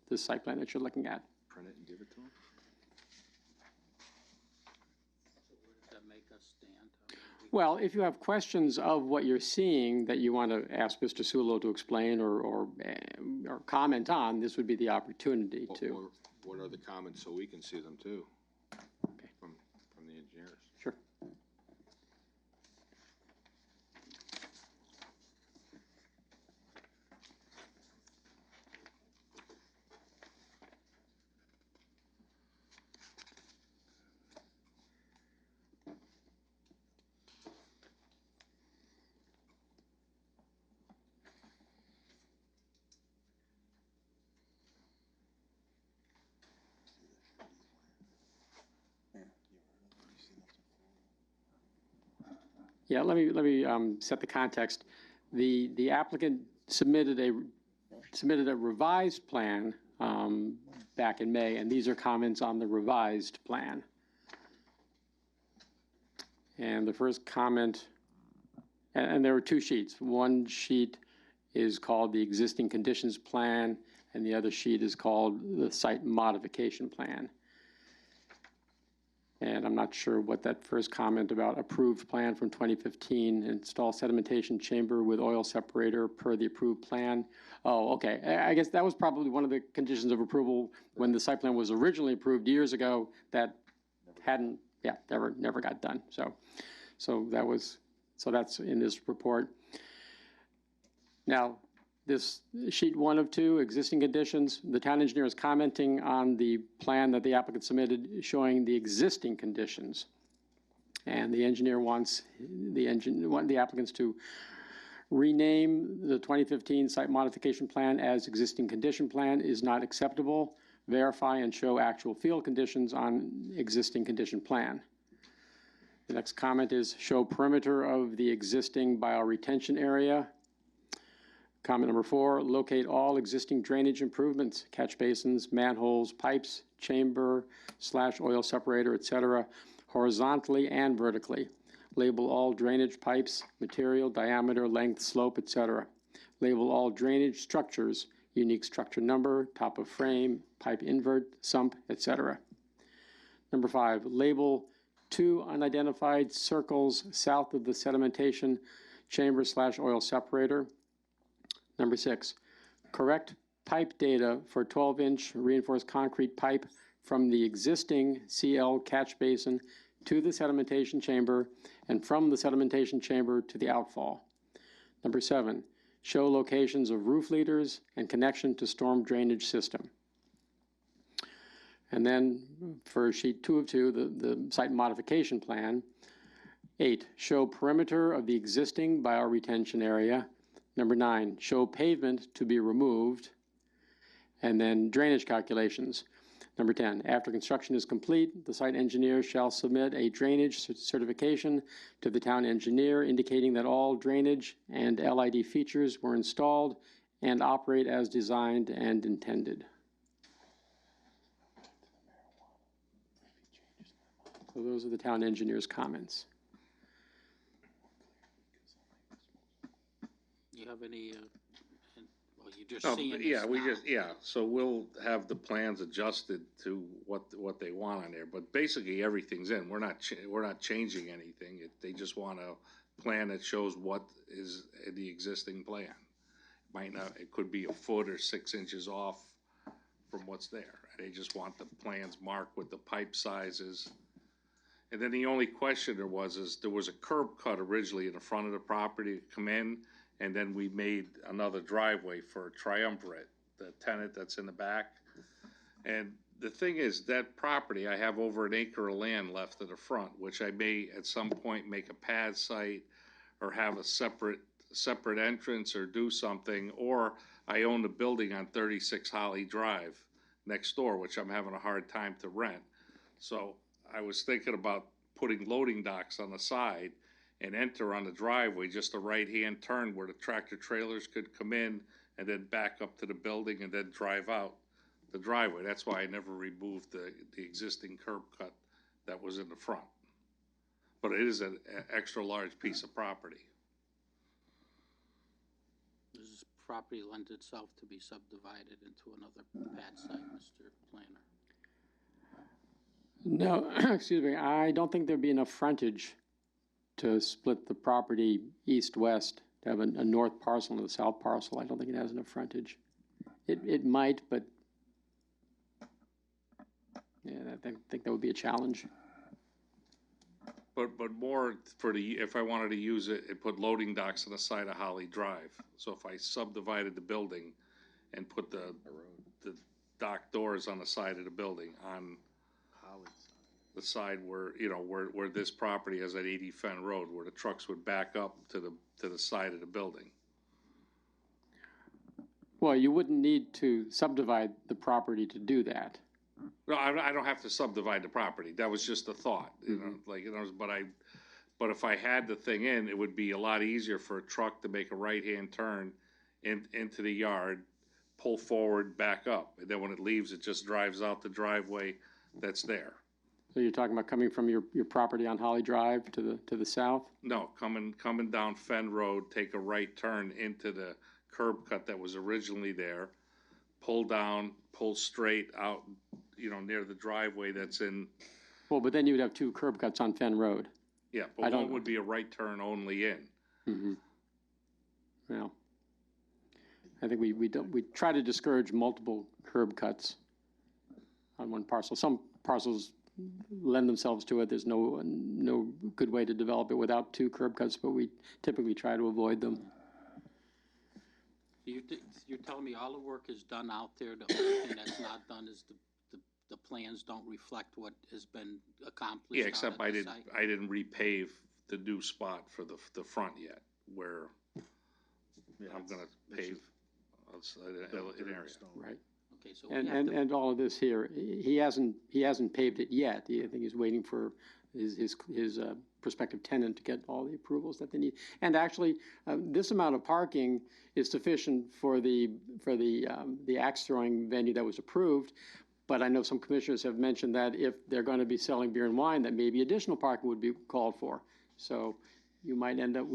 this site plan that you're looking at. Print it and give it to him. Well, if you have questions of what you're seeing that you want to ask Mr. Sulo to explain or comment on, this would be the opportunity to. What are the comments so we can see them too? Okay. From the engineers. Sure. Yeah, let me set the context. The applicant submitted a revised plan back in May, and these are comments on the revised plan. And the first comment, and there were two sheets. One sheet is called the existing conditions plan, and the other sheet is called the site modification plan. And I'm not sure what that first comment about approved plan from 2015, install sedimentation chamber with oil separator per the approved plan. Oh, okay. I guess that was probably one of the conditions of approval when the site plan was originally approved years ago that hadn't, yeah, never got done. So that's in this report. Now, this sheet 1 of 2, existing conditions, the town engineer is commenting on the plan that the applicant submitted showing the existing conditions. And the engineer wants the applicants to rename the 2015 site modification plan as existing condition plan is not acceptable. Verify and show actual field conditions on existing condition plan. The next comment is show perimeter of the existing bioretention area. Comment number 4, locate all existing drainage improvements, catch basins, manholes, pipes, chamber/oil separator, etc., horizontally and vertically. Label all drainage pipes, material, diameter, length, slope, etc. Label all drainage structures, unique structure number, top of frame, pipe invert, sump, etc. Number 5, label 2 unidentified circles south of the sedimentation chamber/oil separator. Number 6, correct pipe data for 12-inch reinforced concrete pipe from the existing CL catch basin to the sedimentation chamber and from the sedimentation chamber to the outfall. Number 7, show locations of roof leaders and connection to storm drainage system. And then for sheet 2 of 2, the site modification plan. 8, show perimeter of the existing bioretention area. Number 9, show pavement to be removed, and then drainage calculations. Number 10, after construction is complete, the site engineer shall submit a drainage certification to the town engineer indicating that all drainage and LID features were installed and operate as designed and intended. So those are the town engineer's comments. You have any, well, you just No, seeing this yeah, now. so we'll have the plans adjusted to what they want on there, but basically everything's in, we're not changing anything, they just want a plan that shows what is in the existing plan. Might not, it could be a foot or 6 inches off from what's there, they just want the plans marked with the pipe sizes. And then the only question there was a curb cut originally in the front of the property to come in, and then we made another driveway for Triumvirate, the tenant that's in the back. And the thing is, that property, I have over an acre of land left in the front, which I may at some point make a pad site or have a separate entrance or do something, or I own the building on 36 Holly Drive next door, which I'm having a hard time to rent. So I was thinking about putting loading docks on the side and enter on the driveway, just a right-hand turn where the tractor trailers could come in and then back up to the building and then drive out the driveway. That's why I never removed the existing curb cut that was in the front. But it is an extra large piece of property. Does this property lend itself to be subdivided into another pad site, Mr. Planner? No, excuse me, I don't think there'd be enough frontage to split the property east-west, to have a north parcel and a south parcel. I don't think it has enough frontage. It might, but yeah, I think that would be a challenge. But more for if I wanted to use it, put loading docks on the side of Holly Drive. So if I subdivided the building and put the dock doors on the side of the building on the side where, where this property has that 80 Fenn Road, where the trucks would back up to the side of the building. Well, you wouldn't need to subdivide the property to do that. No, I don't have to subdivide the property. That was just a thought, but if I had the thing in, it would be a lot easier for a truck to make a right-hand turn into the yard, pull forward, back up, and then when it leaves, it just drives out the driveway that's there. So you're talking about coming from your property on Holly Drive to the south? No, coming down Fenn Road, take a right turn into the curb cut that was originally there, pull down, pull straight out, you know, near the driveway that's in, Well, but then you'd have two curb cuts on Fenn Road. yeah, I but don't- one would be a right turn only in. Mm-hmm. Well, I think we try to discourage multiple curb cuts on one parcel. Some parcels lend themselves to it. There's no good way to develop it without two curb cuts, but we typically try to avoid them. You're telling me all the work is done out there, the only thing that's not done is the plans don't reflect what has been accomplished Yeah, out except at I the didn't, site? I didn't repave the new spot for the front yet, where I'm gonna pave outside an area. Right. Okay, so we have to. And all of this here, he hasn't paved it yet. I think he's waiting for his prospective tenant to get all the approvals that they need. And actually, this amount of parking is sufficient for the axe throwing venue that was approved. But I know some commissioners have mentioned that if they're going to be selling beer and wine, that maybe additional parking would be called for. So we might end up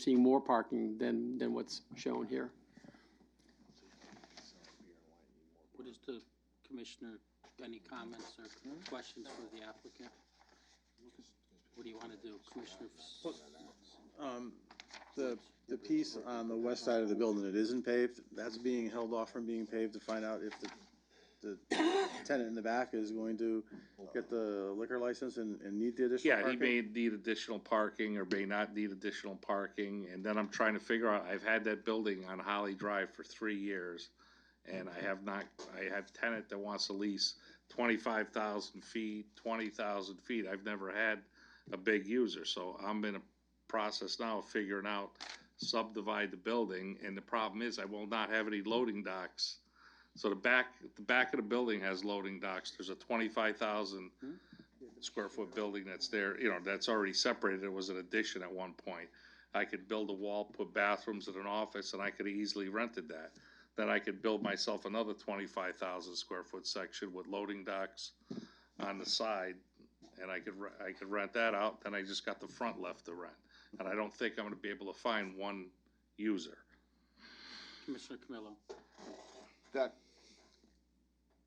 seeing more parking than what's shown here. What is the commissioner, any comments or questions for the applicant? What do you want to do, Commissioner? The piece on the west side of the building that isn't paved, that's being held off from being paved to find out if the tenant in the back is going to get the liquor license and need the additional Yeah, he parking? may need additional parking or may not need additional parking, and then I'm trying to figure out, I've had that building on Holly Drive for 3 years, and I have a tenant that wants to lease 25,000 feet, 20,000 feet. I've never had a big user, so I'm in a process now of figuring out, subdivide the building, and the problem is I will not have any loading docks. So the back of the building has loading docks. There's a 25,000 square foot building that's there, you know, that's already separated. It was an addition at one point. I could build a wall, put bathrooms and an office, and I could have easily rented that. Then I could build myself another 25,000 square foot section with loading docks on the side, and I could rent that out. Then I just got the front left to rent, and I don't think I'm going to be able to find one user. Commissioner Camillo? That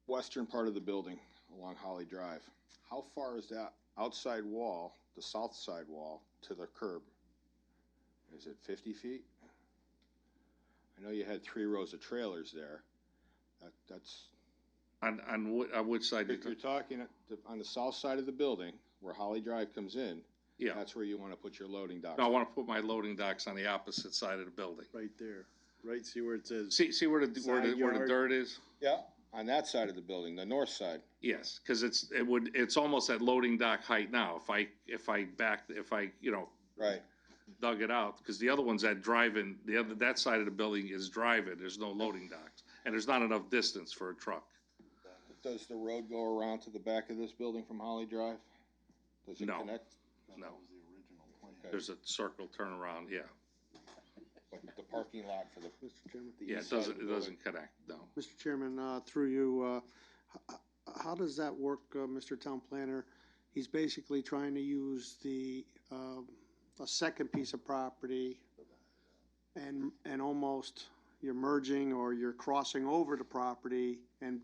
western part of the building along Holly Drive, how far is that outside wall, the south side wall, to the curb? Is it 50 feet? I know you had 3 rows of trailers there. That's. On which side? If you're talking on the south side of the building, where Holly Drive comes in, Yeah. that's where you want to put your loading docks. No, I want to put my loading docks on the opposite side of the building. Right there, right, see where it says. See where the Side yard. dirt is? Yeah, on that side of the building, the north side. Yes, because it's almost at loading dock height now. If I Right. dug it out, because the other one's at drive-in, that side of the building is drive-in, there's no loading docks, and there's not enough distance for a truck. Does the road go around to the back of this building from Holly Drive? Does it No. connect? No, Okay. there's a circle turnaround, yeah. But the parking lot for the. Mr. Chairman? Yeah, it doesn't connect, no. Mr. Chairman, through you, how does that work, Mr. Town Planner? He's basically trying to use a second piece of property and almost you're merging or you're crossing over the property and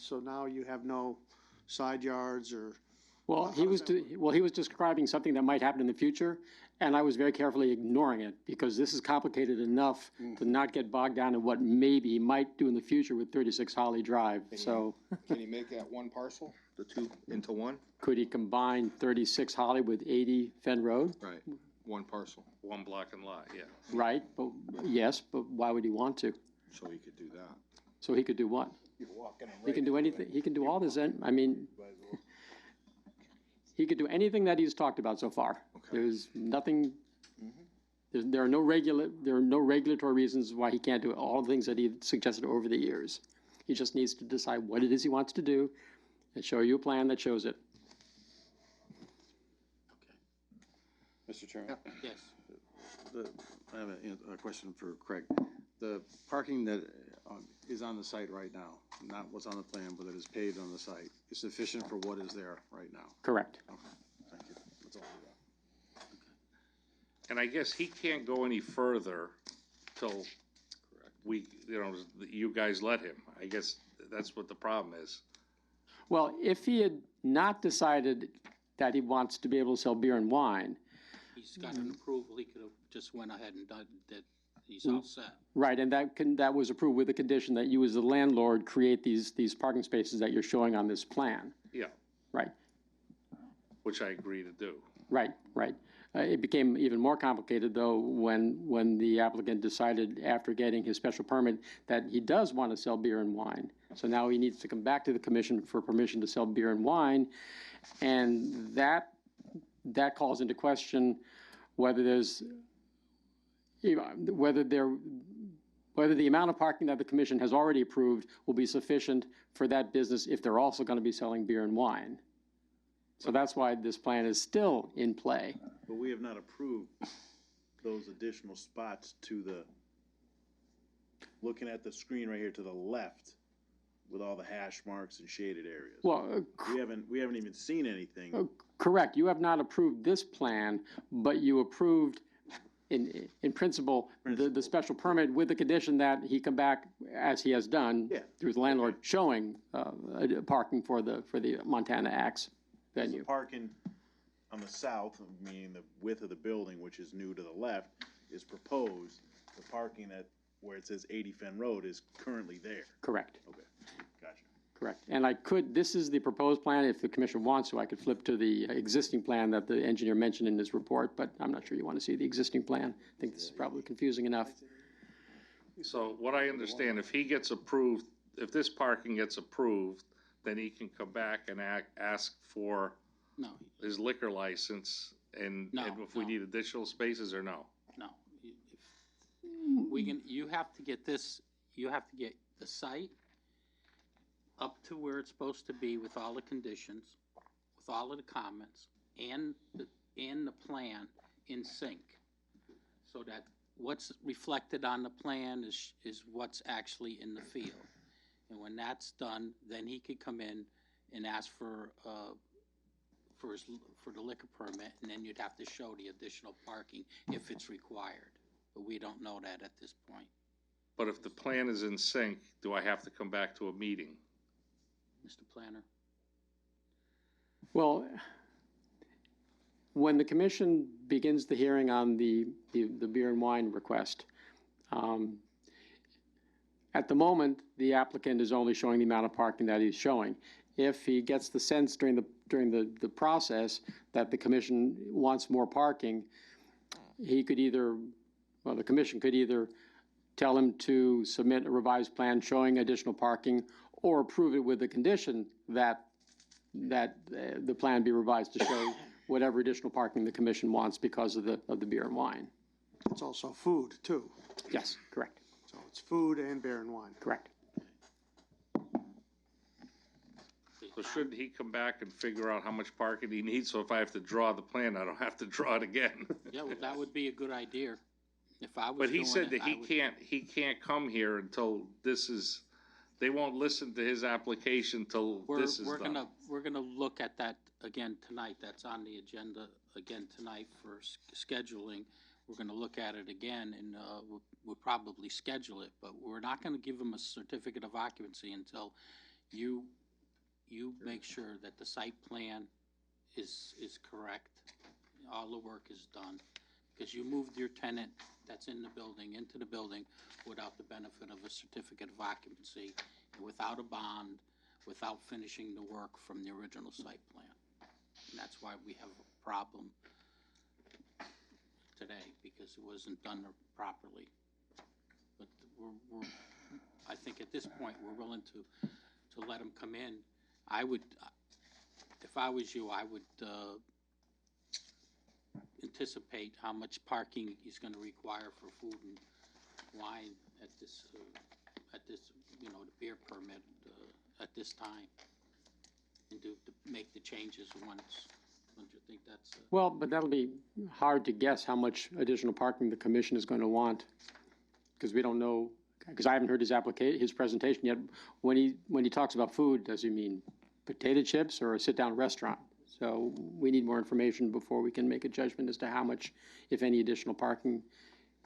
so now you have no side yards or. Well, he was describing something that might happen in the future, and I was very carefully ignoring it because this is complicated enough to not get bogged down in what maybe he might do in the future with 36 Holly Drive. So Can you make that one parcel, the two into one? could he combine 36 Holly with 80 Fenn Road? Right, one parcel, One block and lot, yeah. Right, but yes, but why would he want to? so you could do that. So he could do what? He can do anything, he can do all this, I mean, he could do anything that he's talked about so far. There's nothing, there are no regulatory reasons why he can't do all the things that he suggested over the years. He just needs to decide what it is he wants to do and show you a plan that shows it. Mr. Chairman? Yes. I have a question for Craig. The parking that is on the site right now, not what's on the plan, but that is paved on the site, is sufficient for what is there right now? Correct. Okay, thank you. That's all I got. And I guess he can't go any further till you guys let him. I guess that's what the problem is. Well, if he had not decided that he wants to be able to sell beer and wine, He's got an approval, he could have just went ahead and done that, he's all set. right, and that was approved with the condition that you as the landlord create these parking spaces that you're showing on this plan. Yeah, Right, which I agree to do. right. It became even more complicated, though, when the applicant decided, after getting his special permit, that he does want to sell beer and wine. So now he needs to come back to the commission for permission to sell beer and wine, and that calls into question whether whether the amount of parking that the commission has already approved will be sufficient for that business if they're also going to be selling beer and wine. So that's why this plan is still in play. But we have not approved those additional spots to the, looking at the screen right here to the left with all the hash marks and shaded areas. Well, We haven't even seen anything. correct. You have not approved this plan, but you approved, in principle, the special permit with the condition that he come back, as he has done, through the landlord, showing parking for the Montana Acts venue. The parking on the south, meaning the width of the building, which is new to the left, is proposed. The parking at where it says 80 Fen Road is currently there. Correct. Okay, gotcha. Correct. And this is the proposed plan. If the commission wants to, I could flip to the existing plan that the engineer mentioned in his report, but I'm not sure you want to see the existing plan. I think this is probably confusing enough. So what I understand, if he gets approved, if this parking gets approved, then he can come back and ask for No, his liquor license, and if we need additional spaces, or no? no. You have to get the site up to where it's supposed to be with all the conditions, with all of the comments, and the plan in sync. So that what's reflected on the plan is what's actually in the field. And when that's done, then he could come in and ask for the liquor permit, and then you'd have to show the additional parking if it's required. But we don't know that at this point. But if the plan is in sync, do I have to come back to a meeting? Mr. Planner? Well, when the commission begins the hearing on the beer and wine request, at the moment, the applicant is only showing the amount of parking that he's showing. If he gets the sense during the process that the commission wants more parking, the commission could either tell him to submit a revised plan showing additional parking, or approve it with the condition that the plan be revised to show whatever additional parking the commission wants because of the beer and wine. It's also food, too. Yes, correct. So it's food and beer and wine. Correct. So shouldn't he come back and figure out how much parking he needs, so if I have to draw the plan, I don't have to draw it again? Yeah, well, that would be a good idea. If I was But he doing said it, that I would- he can't come here until they won't listen to his application till this is done. We're gonna look at that again tonight. That's on the agenda again tonight for scheduling. We're gonna look at it again, and we'll probably schedule it, but we're not gonna give him a certificate of occupancy until you make sure that the site plan is correct. All the work is done, because you moved your tenant that's in the building into the building without the benefit of a certificate of occupancy, and without a bond, without finishing the work from the original site plan. And that's why we have a problem today, because it wasn't done properly. But I think at this point, we're willing to let him come in. If I was you, I would anticipate how much parking he's gonna require for food and wine at this, the beer permit, at this time. And to make the changes once. Don't you think that's? Well, but that'll be hard to guess how much additional parking the commission is going to want, because we don't know, because I haven't heard his presentation yet. When he talks about food, does he mean potato chips or a sit-down restaurant? So we need more information before we can make a judgment as to how much, if any, additional parking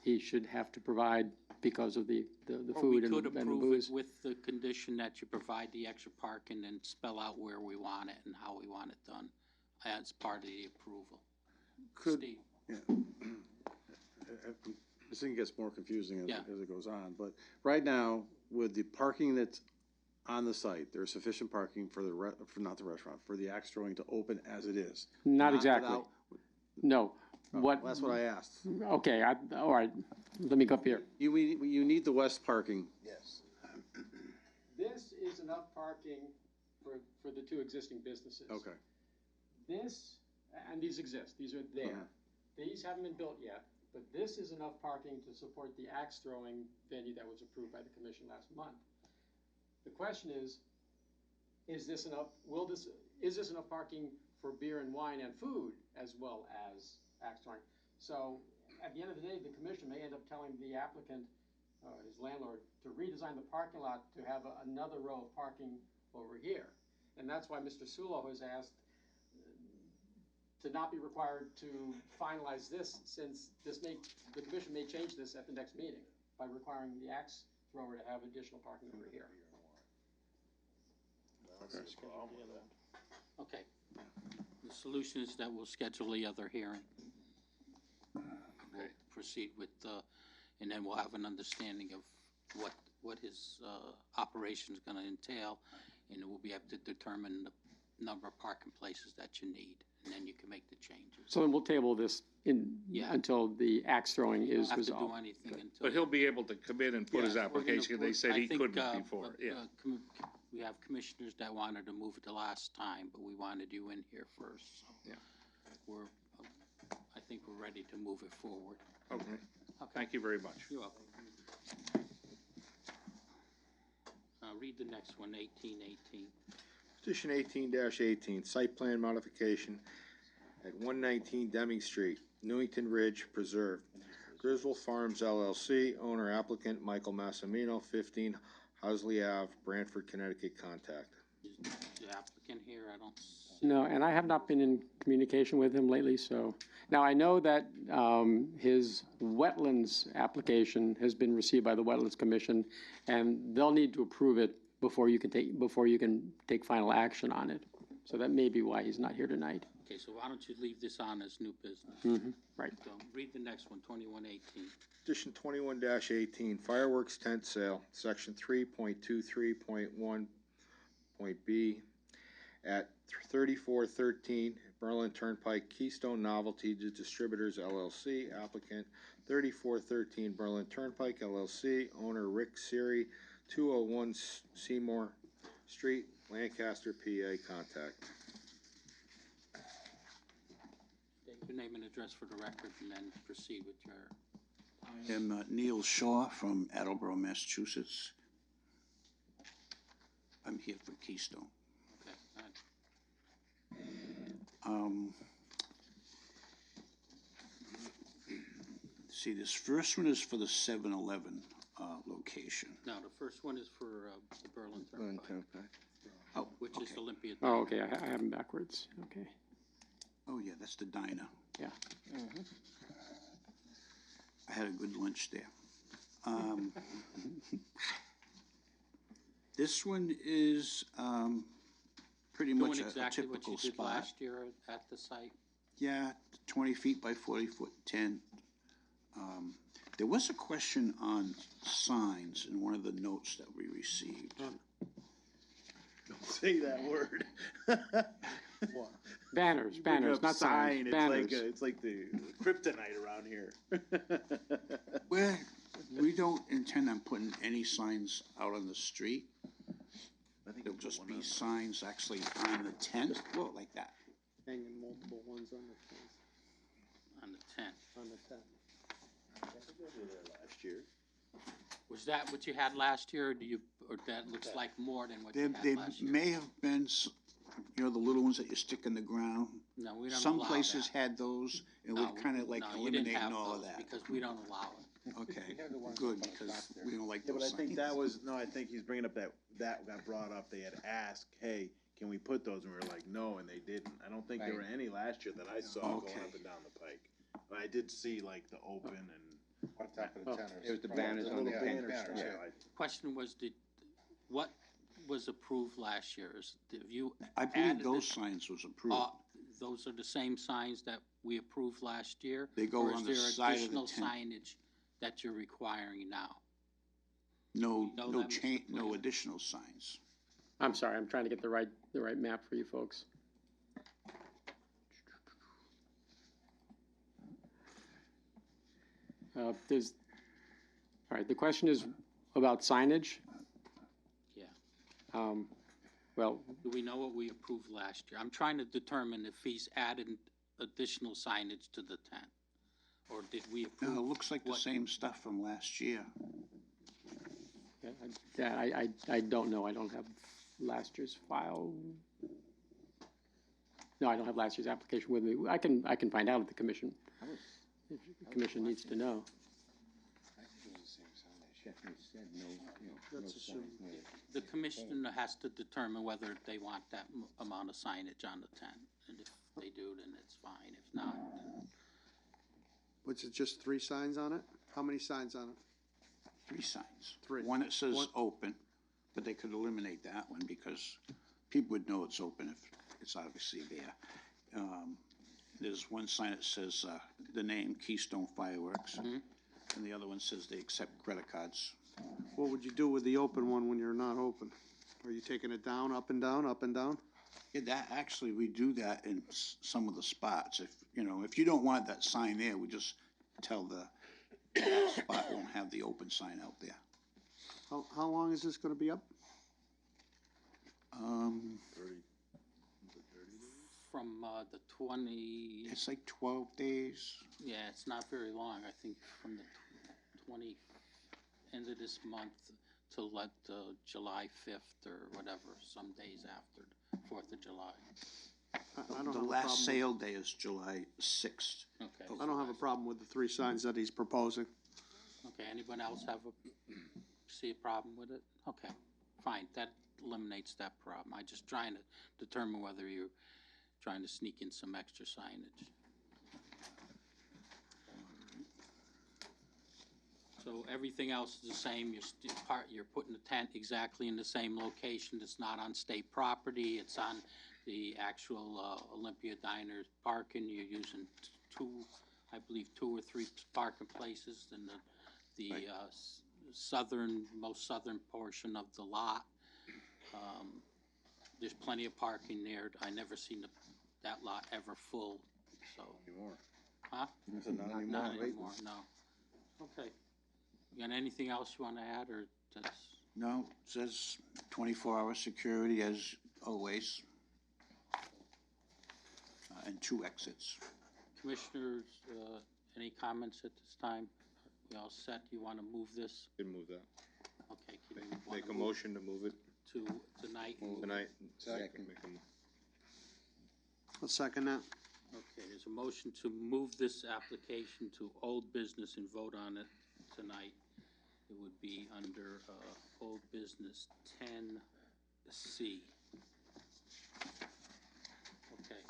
he should have to provide because of the Or food we and could the approve it booze. with the condition that you provide the extra parking and spell out where we want it and how we want it done as part of the approval. Could, Steve? yeah. This thing gets more confusing Yeah. as it goes on, but right now, with the parking that's on the site, there's sufficient parking for for not the restaurant, for the axe throwing to open as it is. Not exactly. without- No. Oh, What? That's what I asked. Okay, all right, let me go up here. You need the west parking. Yes. This is enough parking for the two existing businesses. Okay. This, and these exist, these are there. Mhm. These haven't been built yet, but this is enough parking to support the axe throwing venue that was approved by the commission last month. The question is this enough, is this enough parking for beer and wine and food as well as axe throwing? So at the end of the day, the commission may end up telling the applicant, his landlord, to redesign the parking lot to have another row of parking over here. And that's why Mr. Sulo has asked to not be required to finalize this, since the commission may change this at the next meeting by requiring the axe thrower to have additional parking over here. Okay. The solution is that we'll schedule the other hearing. We'll proceed with, and then we'll have an understanding of what his operation is gonna entail, and we'll be able to determine the number of parking places that you need, and then you can make the changes. So then we'll table this until the axe throwing You don't is have to resolved. do anything until. But he'll be able to come in and put his Yeah, we're gonna- application, they said I he think, couldn't before, yeah. We have commissioners that wanted to move it the last time, but we wanted you in here first, so. Yeah. I think we're ready to move it forward. Okay, thank you very much. You're welcome. Read the next one, 1818. Petition 18-18, site plan modification at 119 Deming Street, Newington Ridge Preserve. Griswold Farms LLC, owner applicant Michael Massimino, 15 Hosley Ave, Branford, Connecticut, contact. Is the applicant here? I don't see. No, and I have not been in communication with him lately, so. Now, I know that his wetlands application has been received by the Wetlands Commission, and they'll need to approve it before you can take final action on it. So that may be why he's not here tonight. Okay, so why don't you leave this on as new business? Right. So read the next one, 2118. Petition 21-18, fireworks tent sale, section 3.23.1.b at 3413 Berlin Turnpike, Keystone Novelty Distributors LLC, applicant 3413 Berlin Turnpike LLC, owner Rick Siri, 201 Seymour Street, Lancaster, PA, contact. State your name and address for the record, and then proceed with your. I am Neil Shaw from Attleboro, Massachusetts. I'm here for Keystone. Okay, go ahead. See, this first one is for the 7-Eleven location. No, the first one is for the Berlin Turnpike, Oh, which is okay. Olympia. Oh, okay, I have them backwards, okay. Oh, yeah, that's the diner. Yeah. I had a good lunch there. This one is pretty much Doing a exactly what typical you did spot. last year at the site. Yeah, 20 feet by 40 foot tent. There was a question on signs in one of the notes that we received. Don't say that word. Banners, You bring banners, up not signs, sign, banners. It's like the kryptonite around here. Well, we don't intend on putting any signs out on the street. There'll just be signs actually on the tent, well, like that. Hanging multiple ones on the fence, On the 10th. on the tent. Last year. Was that what you had last year, or that looks like more than what There, you had there last year? may have been, the little ones that you stick in the ground. No, we don't Some allow places that. had those, and No, we're kind of like no, you didn't eliminating have all of those that. because we don't allow it. Okay, good, because we don't like Yeah, but those I think signs. that was, no, I think he's bringing up that got brought up, they had asked, hey, can we put those, and we were like, no, and they didn't. I don't think there were any last year that I saw going Okay. up and down the pike. But I did see like the open and On top of the tent. It was the banners on the tent. Question was, what was approved last year? Have you I believe added those it? signs was approved. Those are the same signs that we approved last year? They go on the side of the Or is there tent. additional signage that you're requiring now? No, know no that, Mr. change, no Planner? additional signs. I'm sorry, I'm trying to get the right map for you folks. All right, the question is about signage. Yeah. Well, Do we know what we approved last year? I'm trying to determine if he's added additional signage to the tent. Or did we approve? No, it looks like the what- same stuff from last year. I don't know, I don't have last year's file. No, I don't have last year's application with me. I can find out if the commission needs to know. That's assumed. The commission has to determine whether they want that amount of signage on the tent. And if they do, then it's fine. If not, then What's it, just 3 signs on it? How many signs on it? 3 signs. 3. One that says One- open, but they could eliminate that one because people would know it's open if it's obviously there. There's one sign that says, the name Keystone Fireworks. And the other one says they accept credit cards. What would you do with the open one when you're not open? Are you taking it down, up and down, up and down? Yeah, that, actually, we do that in some of the spots. If you don't want that sign there, we just tell that spot won't have the open sign out there. How long is this gonna be up? from the 20, It's like 12 days. yeah, it's not very long. I think from the 20, end of this month till like July 5th or whatever, some days after 4th of July. I don't The have a last problem sale day is July 6th. Okay. I don't have a problem with the 3 signs that he's proposing. Okay, anyone else see a problem with it? Okay, fine, that eliminates that problem. I'm just trying to determine whether you're trying to sneak in some extra signage. So everything else is the same, you're putting the tent exactly in the same location, it's not on state property, it's on the actual Olympia Diners parking, you're using two or three parking places in the most southern portion of the lot. There's plenty of parking there, I never seen that lot ever full, so. Anymore. Huh? Not anymore. Not anymore, no. Okay. You got anything else you wanna add, or that's? No, it says 24-hour security as always. And 2 exits. Commissioners, any comments at this time? We all set? You want to move this? Can move that. Okay. Can you wanna Make a move motion to move it to tonight? tonight. Second. I'll second that. Okay, there's a motion to move this application to old business and vote on it tonight. It would be under old business 10C. Okay.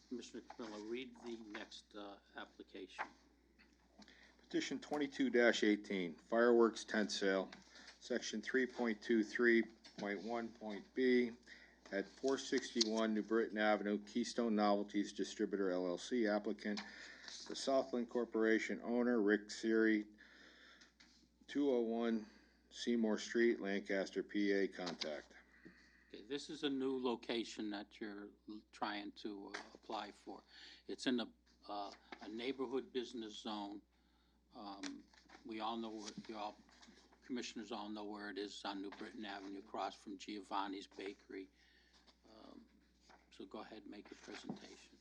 Commissioner Camillo, read the next application. Petition 22-18, fireworks tent sale, section 3.23.1.b at 461 New Britain Avenue, Keystone Novelties Distributor LLC, applicant, the Southland Corporation owner, Rick Siri, 201 Seymour Street, Lancaster, PA, contact. Okay, this is a new location that you're trying to apply for. It's in a neighborhood business zone. We all know commissioners all know where it is, on New Britain Avenue, across from Giovanni's Bakery. So go ahead and make your presentation.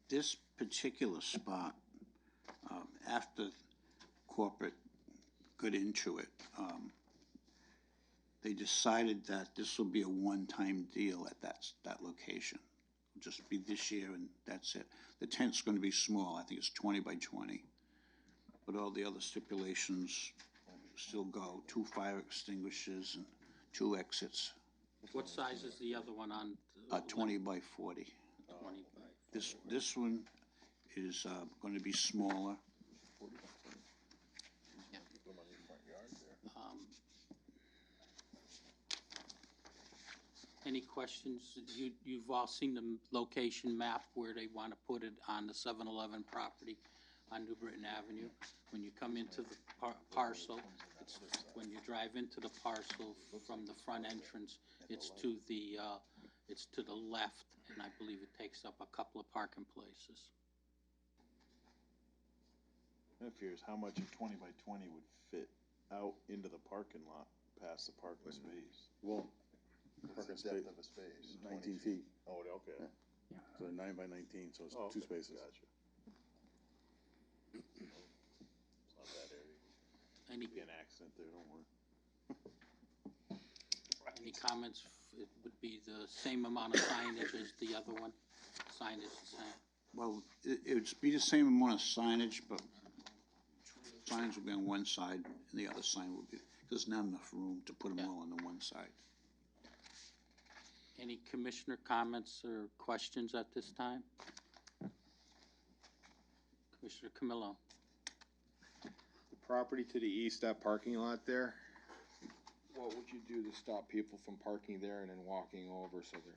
This particular spot, after corporate got into it, they decided that this will be a one-time deal at that location. It'll just be this year and that's it. The tent's gonna be small, I think it's 20 by 20. But all the other stipulations still go, 2 fire extinguishers and 2 exits. What size is the other one on? 20 by 40. 20 by. This one is going to be smaller. Um, Any questions? You've all seen the location map where they want to put it on the 7-Eleven property on New Britain Avenue. When you come into the parcel, when you drive into the parcel from the front entrance, it's to the left, and I believe it takes up a couple of parking places. I'm curious how much a 20 by 20 would fit out into the parking lot past the parking space. Well, What's the depth of a space? 19 20 feet. Oh, okay. So they're 9 by 19, so it's Oh, two okay. spaces. Gotcha. It's not that area. Any, Be an accident there, don't worry. any comments? It would be the same amount of signage as the other one. Signage is the same. Well, it would be the same amount of signage, but signs will be on one side and the other sign will be, there's not enough room to put them all on the one side. Any commissioner comments or questions at this time? Commissioner Camillo. The property to the east, that parking lot there, what would you do to stop people from parking there and then walking over so they're?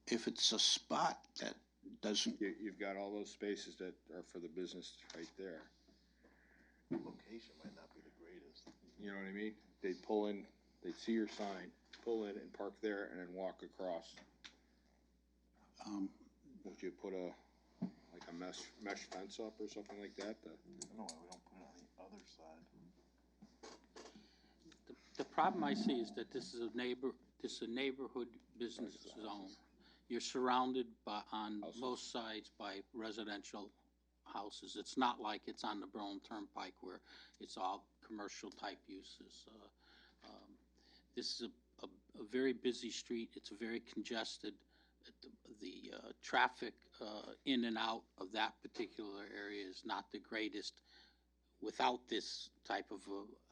If it's a spot that doesn't, You've got all those spaces that are for the business right there. Location might not be the greatest. You know what I mean? They'd pull in, they'd see your sign, pull in and park there and then walk across. Would you put like a mesh fence up or something like that? I don't know why we don't put it on the other side. The problem I see is that this is a neighborhood business zone. You're surrounded by, on most sides by residential houses. It's not like it's on the Berlin Turnpike where it's all commercial type uses. This is a very busy street. It's very congested. The traffic in and out of that particular area is not the greatest without this type of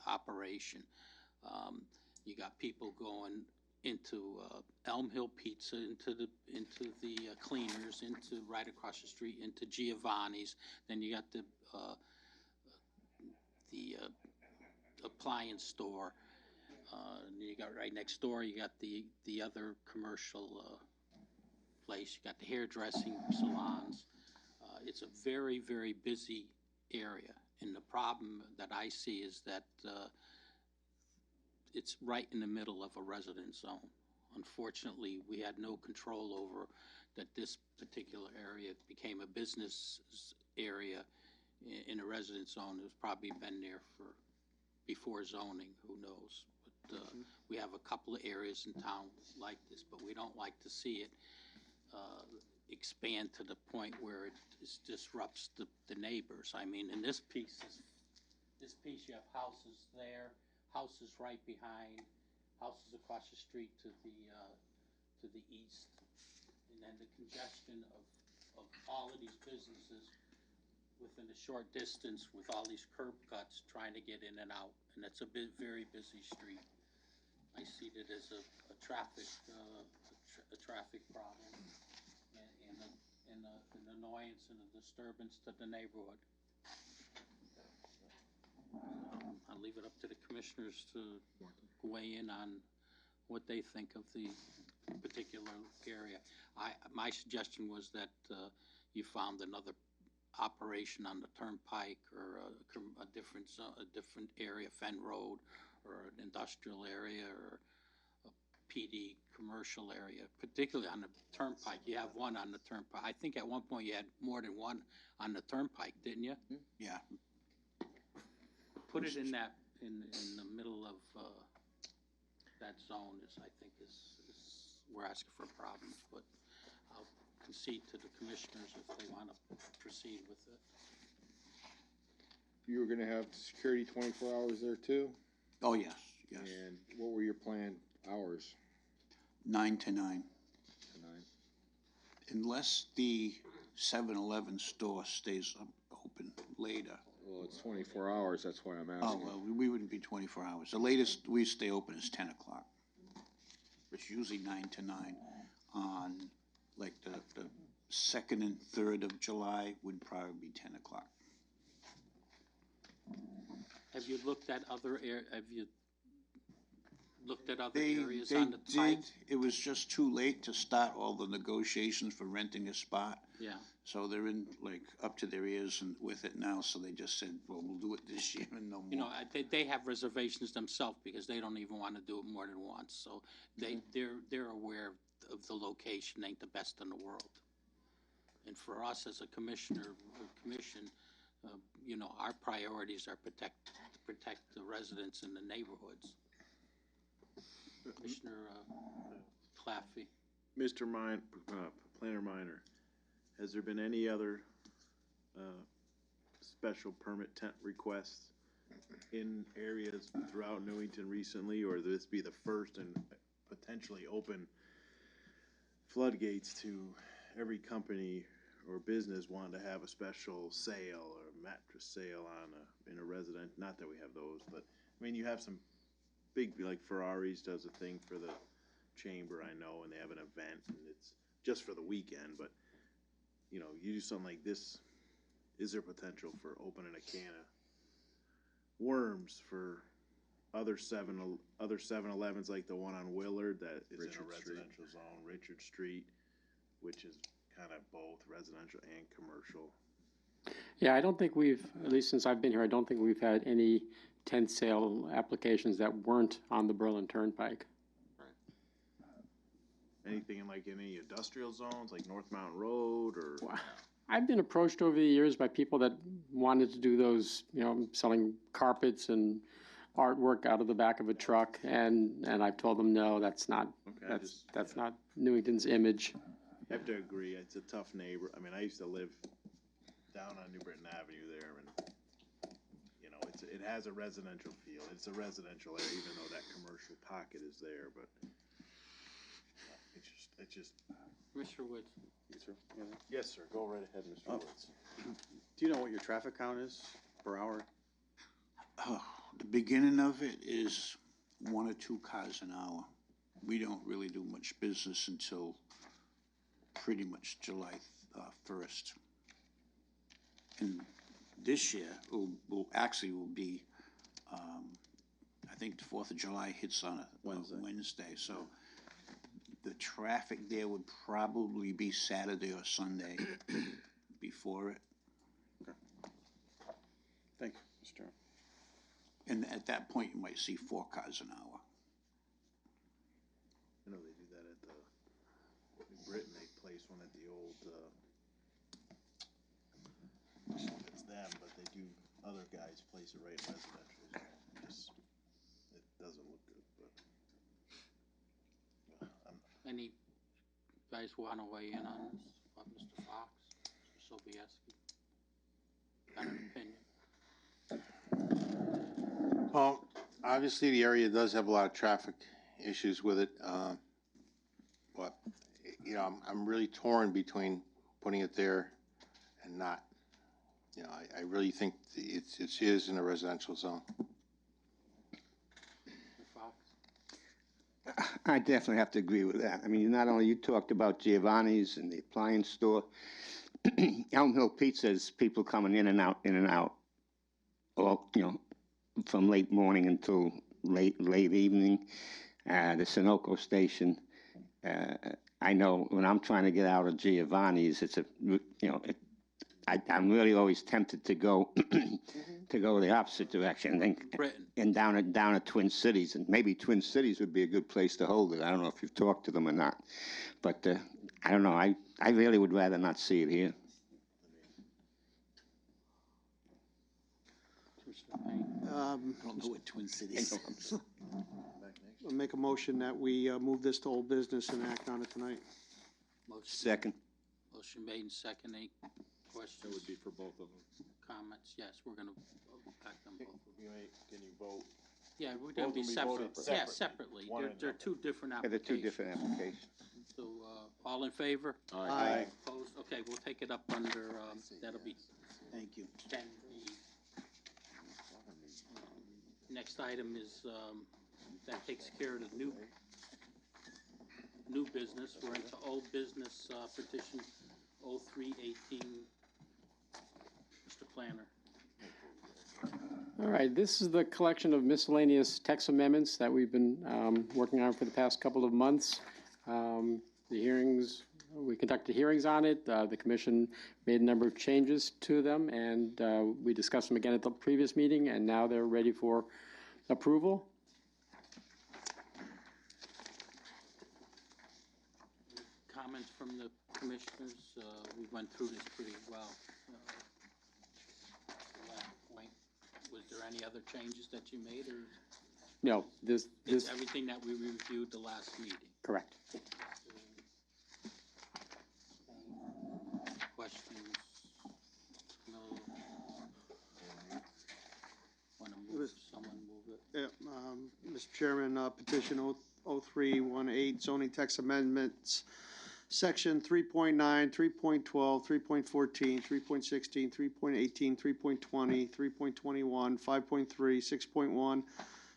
operation. You got people going into Elm Hill Pizza, into the cleaners, into right across the street, into Giovanni's. Then you got the appliance store. You got right next door. You got the other commercial place. You got the hairdressing salons. It's a very, very busy area, and the problem that I see is that it's right in the middle of a residence zone. Unfortunately, we had no control over that. This particular area became a business area in a residence zone. It's probably been there for before zoning, who knows? But we have a couple of areas in town like this, but we don't like to see it expand to the point where it disrupts the neighbors. I mean, in this piece, you have houses there, houses right behind, houses across the street to the east, and then the congestion of all of these businesses within a short distance with all these curb cuts trying to get in and out, and it's a very busy street. I see it as a traffic problem and an annoyance and a disturbance to the neighborhood. I'll leave it up to the commissioners to weigh in on what they think of the particular area. My suggestion was that you found another operation on the turnpike or a different area, Fen Road, or an industrial area, or a PD commercial area, particularly on the turnpike. You have one on the turnpike. I think at one point you had more than one on the turnpike, didn't you? yeah. Put it in that, in the middle of that zone is we're asking for problems, but I'll concede to the commissioners if they want to proceed with it. You were gonna have security 24 hours there too? Oh, yes, yes. And what were your planned hours? 9 to 9. To 9? Unless the 7-Eleven store stays open later. Well, it's 24 hours, that's why I'm Oh, asking. well, we wouldn't be 24 hours. The latest we stay open is 10 o'clock. It's usually 9 to 9 on like the 2nd and 3rd of July would probably be 10 o'clock. Have you looked at other have you looked at other They areas on the did, pike? it was just too late to start all the negotiations for renting a spot. Yeah, So they're in, like, up to their ears and with it now, so they just said, well, we'll do it this year and no more. you know, they have reservations themselves because they don't even want to do it more than once. So they're aware of the location ain't the best in the world. And for us as a commission, you know, our priorities are to protect the residents in the neighborhoods. Commissioner Claffey. Mr. Planner Minor, has there been any other special permit tent requests in areas throughout Newington recently, or will this be the first and potentially open floodgates to every company or business wanting to have a special sale or mattress sale in a resident? Not that we have those, but I mean, you have some big, like Ferraris does a thing for the chamber, I know, and they have an event and it's just for the weekend, but you know, you do something like this, is there potential for opening a can of worms for other 7-Elevens like the one on Willard that is in a residential zone, Richard Street, which is kind of both residential and commercial? Yeah, I don't think we've, at least since I've been here, I don't think we've had any tent sale applications that weren't on the Berlin Turnpike. Anything in like any industrial zones, like North Mountain Road, or? Wow. I've been approached over the years by people that wanted to do those, you know, selling carpets and artwork out of the back of a truck, and I've told them, no, that's not, Okay, that's not Newington's image. I have to agree, it's a tough neighbor. I mean, I used to live down on New Britain Avenue there, and, you know, it has a residential feel. It's a residential area, even though that commercial pocket is there, but it's just. Commissioner Woods. Yes, sir. Yes, sir, go right ahead, Mr. Woods. Do you know what your traffic count is per hour? Oh, the beginning of it is 1 or 2 cars an hour. We don't really do much business until pretty much July 1st. And this year will be, I think the 4th of July hits on a Wednesday, so the traffic there would probably be Saturday or Sunday before it. Okay. Thank you, Mr. Chairman. And at that point, you might see 4 cars an hour. I know they do that at in Britain, they place one at the old, I don't know if it's them, but they do, other guys place it right in residential zone. It doesn't look good, but. Any guys want to weigh in on this? Mr. Fox, Mr. Sobieski? Got an opinion? Well, obviously, the area does have a lot of traffic issues with it, but, you know, I'm really torn between putting it there and not. You know, I really think it is in a residential zone. I definitely have to agree with that. I mean, not only you talked about Giovanni's and the appliance store, Elm Hill Pizza's people coming in and out, all, you know, from late morning until late evening. The Sunoco station. I know when I'm trying to get out of Giovanni's, it's I'm really always tempted to go to go the opposite direction and down at Twin Cities, and maybe Twin Cities would be a good place to hold it. I don't know if you've talked to them or not, but I don't know. I really would rather not see it here. I don't know what Twin Cities is. I'll make a motion that we move this to old business and act on it tonight. Second. Motion made and second. Any questions? That would be for both of them. Comments? Yes, we're going to act on both of them. Can you vote? Yeah, we're going to be separate. Yeah, separately. They're 2 different Yeah, applications. they're 2 different applications. So, all in favor? Aye. Opposed? Okay, we'll take it up under, that'll be Thank you. 10B. Next item is, that takes care of the new new business, we're into old business, petition 0318. Mr. Planner. All right, this is the collection of miscellaneous text amendments that we've been working on for the past couple of months. The hearings, we conducted hearings on it. The commission made a number of changes to them, and we discussed them again at the previous meeting, and now they're ready for approval. Comments from the commissioners? We went through this pretty well. To that point, was there any other changes that you made, or No, this, is everything that we reviewed the last meeting? correct. Questions? No? Want to move, someone move it? Yeah, Mr. Chairman, petition 0318, zoning text amendments, section 3.9, 3.12, 3.14, 3.16, 3.18, 3.20, 3.21, 5.3, 6.1,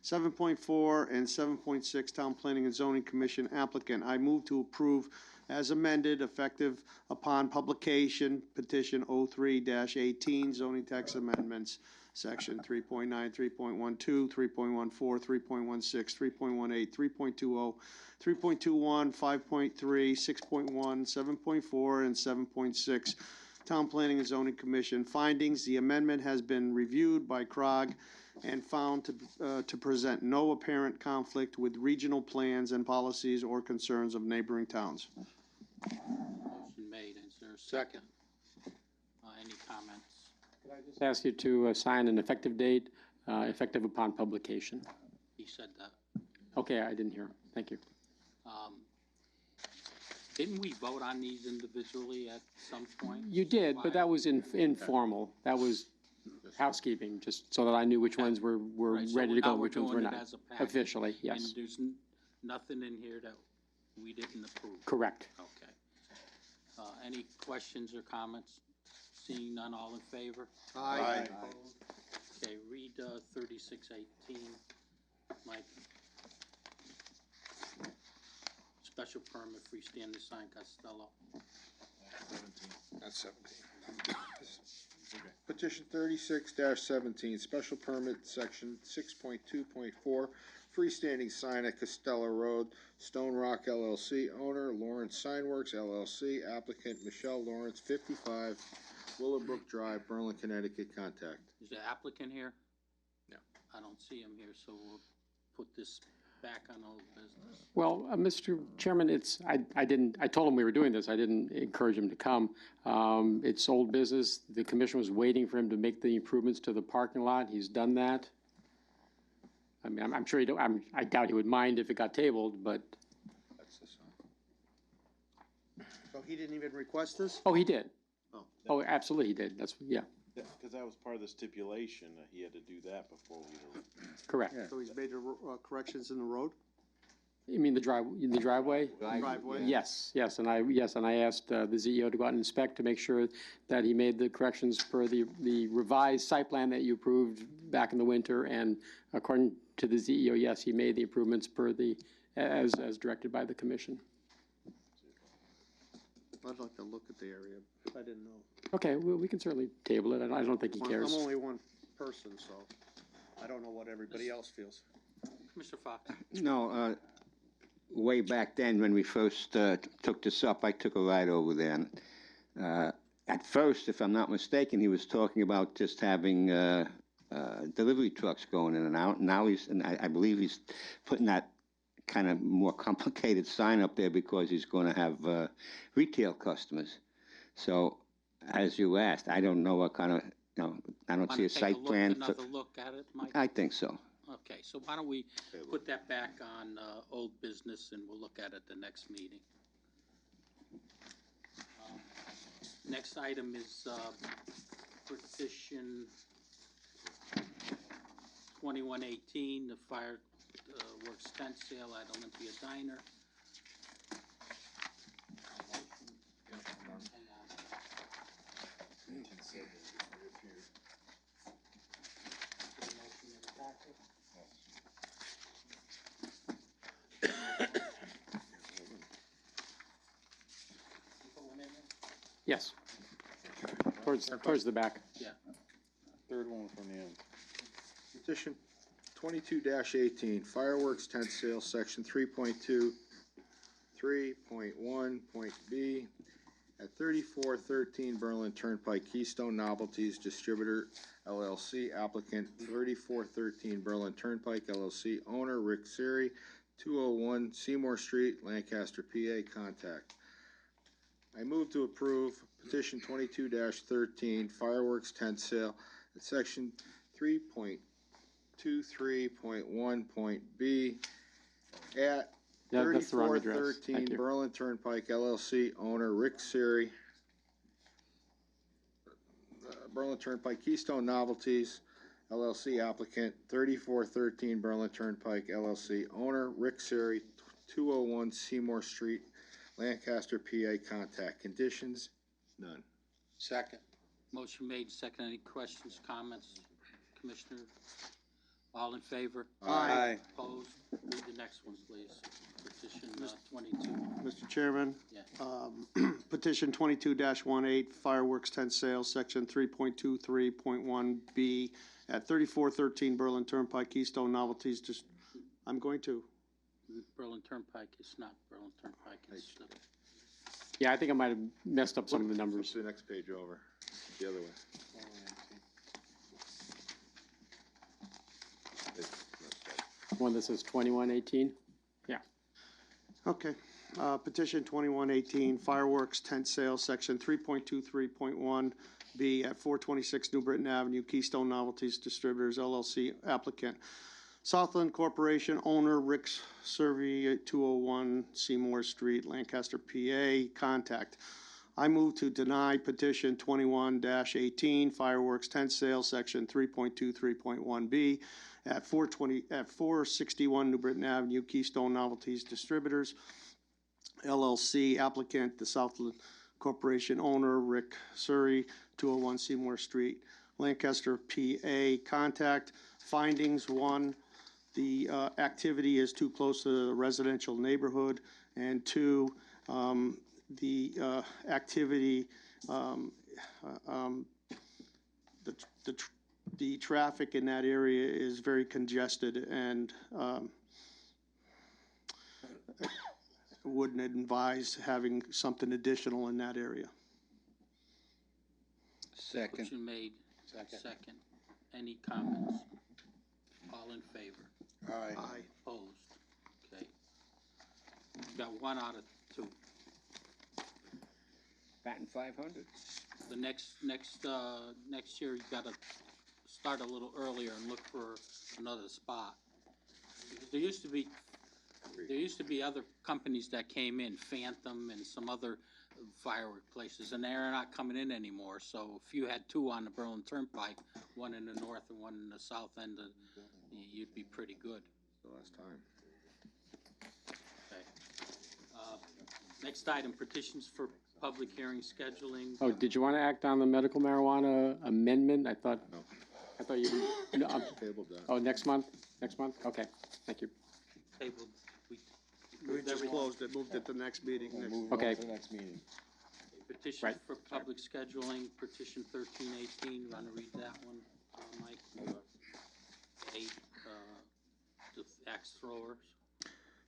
7.4, and 7.6, Town Planning and Zoning Commission applicant. I move to approve as amended, effective upon publication, petition 03-18, zoning text amendments, section 3.9, 3.12, 3.14, 3.16, 3.18, 3.20, 3.21, 5.3, 6.1, 7.4, and 7.6, Town Planning and Zoning Commission findings. The amendment has been reviewed by CROG and found to present no apparent conflict with regional plans and policies or concerns of neighboring towns. Motion made. Is there a second? Any comments? Could I just ask you to assign an effective date, effective upon publication? He said that. Okay, I didn't hear. Thank you. Didn't we vote on these individually at some point? You did, but that was informal. That was housekeeping, just so that I knew which ones were Right, so ready to now go, we're which ones were doing it not. as a package. Officially, yes. And there's nothing in here that we didn't approve? Correct. Okay. Any questions or comments? Seeing none, all in favor? Aye. Okay, read 3618, Mike. Special permit, freestanding sign, Costello. That's 17. Petition 36-17, special permit, section 6.2.4, freestanding sign at Costello Road, Stone Rock LLC, owner Lawrence Signworks LLC, applicant Michelle Lawrence, 55 Willowbrook Drive, Berlin, Connecticut. Contact. Is the applicant here? No. I don't see him here, so we'll put this back on old business. Well, Mr. Chairman, I told him we were doing this. I didn't encourage him to come. It's old business. The commission was waiting for him to make the improvements to the parking lot. He's done that. I mean, I'm sure I doubt he would mind if it got tabled, but. That's this one. So he didn't even request this? Oh, he did. Oh. Oh, absolutely he did. That's, yeah, Because that was part of the stipulation, that he had to do that before we were. correct. So he's made the corrections in the road? You mean the driveway? Driveway? Yes, and I asked the CEO to go out and inspect to make sure that he made the corrections per the revised site plan that you approved back in the winter, and according to the CEO, yes, he made the improvements per as directed by the commission. I'd like to look at the area. I didn't know. Okay, well, we can certainly table it. I don't think he cares. I'm only one person, so I don't know what everybody else feels. Commissioner Fox? No, way back then, when we first took this up, I took a ride over there. And, at first, if I'm not mistaken, he was talking about just having delivery trucks going in and out. Now I believe he's putting that kind of more complicated sign up there because he's going to have retail customers. So, as you asked, I don't know what kind of, I don't see a site plan. Another look at it, Mike? I think so. Okay, so why don't we put that back on old business, and we'll look at it the next meeting. Next item is petition 2118, the fireworks tent sale at Olympia Diner. Yes. Towards the back. Third one from the end. Petition 22-18, fireworks tent sales, section 3.2, 3.1.b, at 3413 Berlin Turnpike, Keystone Novelties Distributor LLC, applicant 3413 Berlin Turnpike LLC, owner Rick Siri, 201 Seymour Street, Lancaster, PA, contact. I move to approve petition 22-13, fireworks tent sale at section 3.23.1.b at That's the wrong address. 3413 Thank you. Berlin Turnpike LLC, owner Rick Siri, Berlin Turnpike, Keystone Novelties LLC, applicant 3413 Berlin Turnpike LLC, owner Rick Siri, 201 Seymour Street, Lancaster, PA, contact. Conditions? None. Second. Motion made, second. Any questions, comments? Commissioner, all in favor? Aye. Opposed? Read the next ones, please. Petition 22. Mr. Chairman, Yeah. petition 22-18, fireworks tent sales, section 3.23.1B at 3413 Berlin Turnpike, Keystone Novelties. Just, I'm going to. Berlin Turnpike, it's not Berlin Turnpike, it's Yeah, I think I might have messed up some of the numbers. The next page over, the other way. One that says 2118? Yeah. Okay. Petition 2118, fireworks tent sales, section 3.23.1B at 426 New Britain Avenue, Keystone Novelties Distributors LLC, applicant Southland Corporation, owner Rick Servey, 201 Seymour Street, Lancaster, PA, contact. I move to deny petition 21-18, fireworks tent sales, section 3.23.1B at 461 New Britain Avenue, Keystone Novelties Distributors LLC, applicant the Southland Corporation, owner Rick Surrey, 201 Seymour Street, Lancaster, PA, contact. Findings: 1, the activity is too close to the residential neighborhood, and 2, the activity, the traffic in that area is very congested and wouldn't advise having something additional in that area. Second. Motion made, second. Any comments? All in favor? Aye. Opposed? Okay. Got 1 out of 2. Batting 500. The next year, you gotta start a little earlier and look for another spot. Because there used to be other companies that came in, Phantom and some other firework places, and they're not coming in anymore. So if you had 2 on the Berlin Turnpike, 1 in the north and 1 in the south end, you'd be pretty good. The last time. Okay. Next item, petitions for public hearing scheduling. Oh, did you want to act on the medical marijuana amendment? I thought you, no, Tabled that. oh, next month? Okay, thank you. Tabled. We just closed it, moved it to the next meeting. Okay. To the next meeting. Petition Right. for public scheduling, petition 1318, want to read that one, Mike? 8, the axe throwers.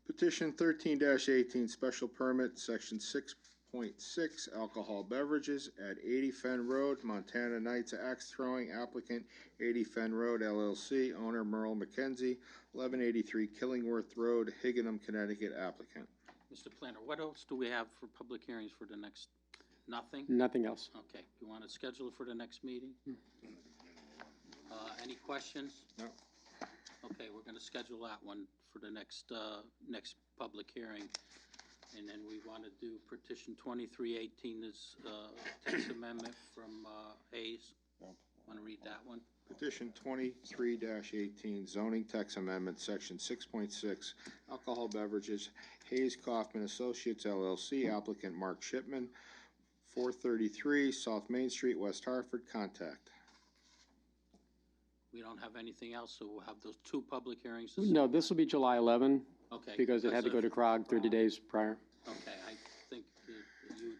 Petition 13-18, special permit, section 6.6, alcohol beverages at 80 Fen Road, Montana Knights Axe Throwing, applicant 80 Fen Road LLC, owner Merle McKenzie, 1183 Killingworth Road, Higginham, Connecticut, applicant. Mr. Planner, what else do we have for public hearings for the next, nothing? Nothing else. Okay, you want to schedule it for the next meeting? Any questions? No. Okay, we're going to schedule that one for the next public hearing. And then we want to do petition 2318 is text amendment from Hayes. Want to read that one? Petition 23-18, zoning text amendment, section 6.6, alcohol beverages, Hayes Kaufman Associates LLC, applicant Mark Shipman, 433 South Main Street, West Hartford, contact. We don't have anything else, so we'll have those 2 public hearings. No, this will be July 11. Okay. Because it had to go to CROG 30 days prior. Okay, I think you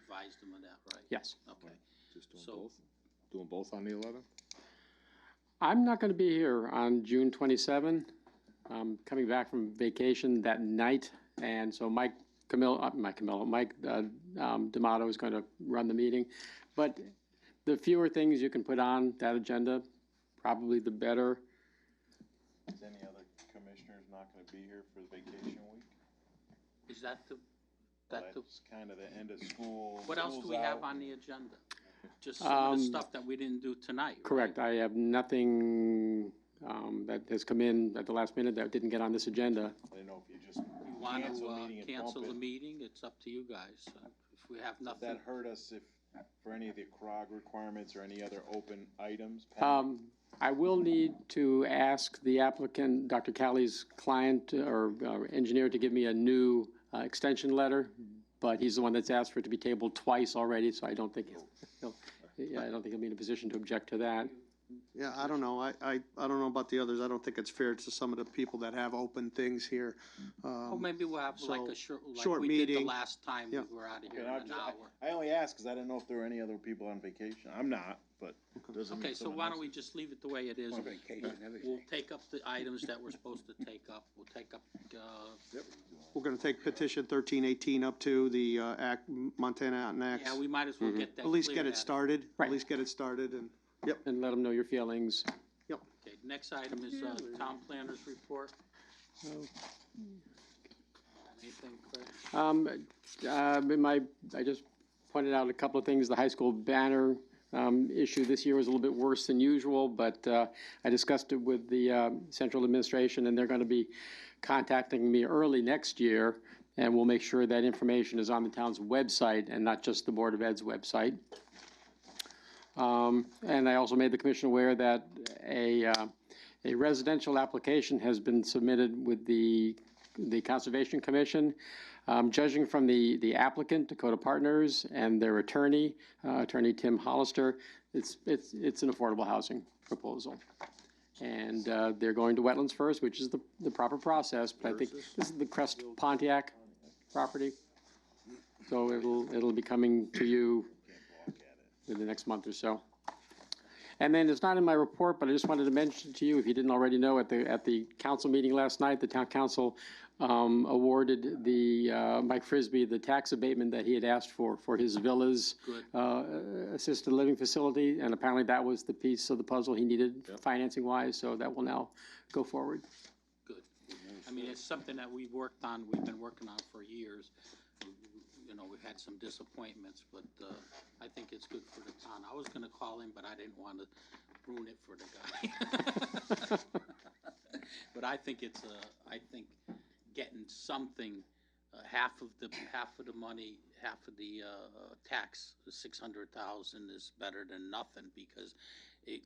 advised advised them of that, right? Yes. Okay. Just doing So- both? Doing both on the 11th? I'm not gonna be here on June 27. I'm coming back from vacation that night, and so Mike D'Amato is gonna run the meeting. But the fewer things you can put on that agenda, probably the better. Is any other commissioners not gonna be here for the vacation week? Is that the, Well, that the, that's kind of the end of school. what else do school's we have out. on the agenda? Just some of the Um, stuff that we didn't do tonight, right? Correct, I have nothing, that has come in at the last minute that didn't get on this agenda. I didn't know if you just You want cancel to, the meeting and cancel bump the it. meeting, it's up to you guys. If we have Does nothing, that hurt us if, for any of the CROG requirements or any other open items? I will need to ask the applicant, Dr. Callie's client or engineer, to give me a new extension letter, but he's the one that's asked for it to be tabled twice already, so I don't think I don't think he'll be in a position to object to that. Yeah, I don't know. I don't know about the others. I don't think it's fair to some of the people that have open things here. well, maybe we'll have like so, a short, like short we did the meeting. last time we Yeah. were out of here Okay, in an hour. I only asked because I didn't know if there were any other people on vacation. I'm not, but doesn't mean Okay, so someone why else don't we just leave it the way it is? On vacation every We'll day. take up the items that we're supposed to take up. We'll take up, We're gonna take petition 1318 up to the Montana Out Next. yeah, we might as well get that At least get cleared it out. started. Right. At least get it started and, And let them know your feelings. Okay, next item is, town planner's report. Anything, Craig? I just pointed out a couple of things. The high school banner issue this year was a little bit worse than usual, but I discussed it with the central administration, and they're going to be contacting me early next year, and we'll make sure that information is on the town's website and not just the Board of Ed's website. And I also made the commission aware that a residential application has been submitted with the Conservation Commission. Judging from the applicant, Dakota Partners, and their attorney, Attorney Tim Hollister, it's an affordable housing proposal. And they're going to wetlands first, which is the proper process, but I think this is the Crest Pontiac property. So it'll be coming to you in the next month or so. And then it's not in my report, but I just wanted to mention to you, if you didn't already know, at the council meeting last night, the town council awarded Mike Frisbee the tax abatement that he had asked for his villas assisted living facility, and apparently that was the piece of the puzzle he needed financing wise, so that will now go forward. Good. I mean, it's something that we've been working on for years. You know, we've had some disappointments, but I think it's good for the town. I was gonna call him, but I didn't want to ruin it for the guy. But I think I think getting something, half of the money, half of the tax, the 600,000 is better than nothing, because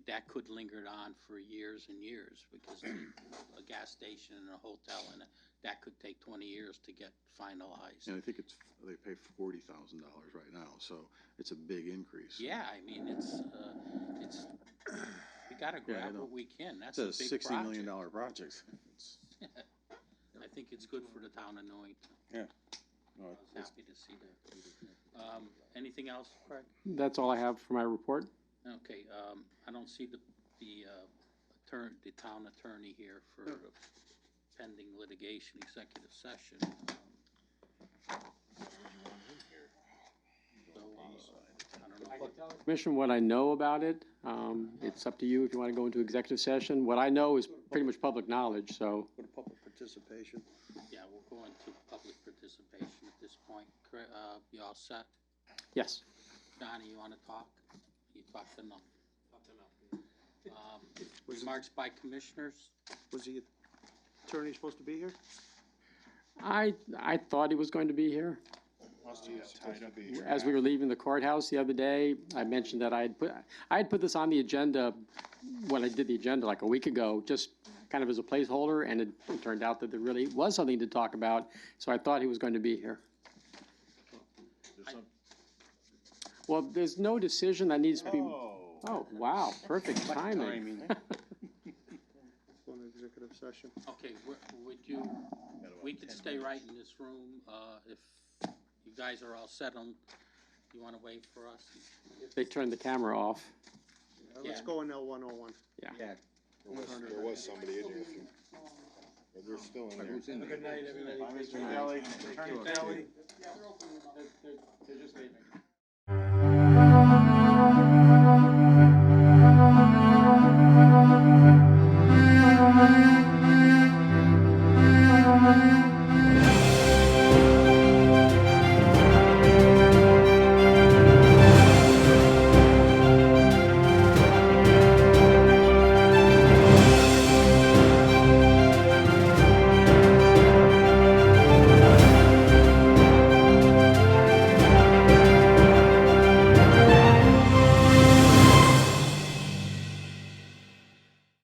that could linger on for years and years, because a gas station and a hotel and that could take 20 years to get finalized. And I think they pay $40,000 right now, so it's a big increase. Yeah, I mean, it's we gotta grab what we can. That's a big It's a $60 million project. project. I think it's good for the town of Newington. Yeah. I was happy to see that. Anything else, Craig? That's all I have for my report. Okay, I don't see the town attorney here for pending litigation executive session. I don't know. Commission, what I know about it, it's up to you if you want to go into executive session. What I know is pretty much public knowledge, so. Go to public participation. Yeah, we'll go into public participation at this point. You all set? Yes. Johnny, you wanna talk? You talked enough. Remarks by commissioners? Was the attorney supposed to be here? I thought he was going to be here. As we were leaving the courthouse the other day, I mentioned that I had put this on the agenda when I did the agenda like a week ago, just kind of as a placeholder, and it turned out that there really was something to talk about, so I thought he was going to be here. Well, there's no decision that needs to be. Oh, wow, perfect timing. Go into executive session. Okay, we could stay right in this room, if you guys are all set on You wanna wait for us? They turned the camera off. Let's Yeah. go in L101. Yeah. Yeah. There was somebody in here, but they're still in there. Who's in there? Good night, everybody. Mr. Kelly, Attorney Kelly. They're just leaving.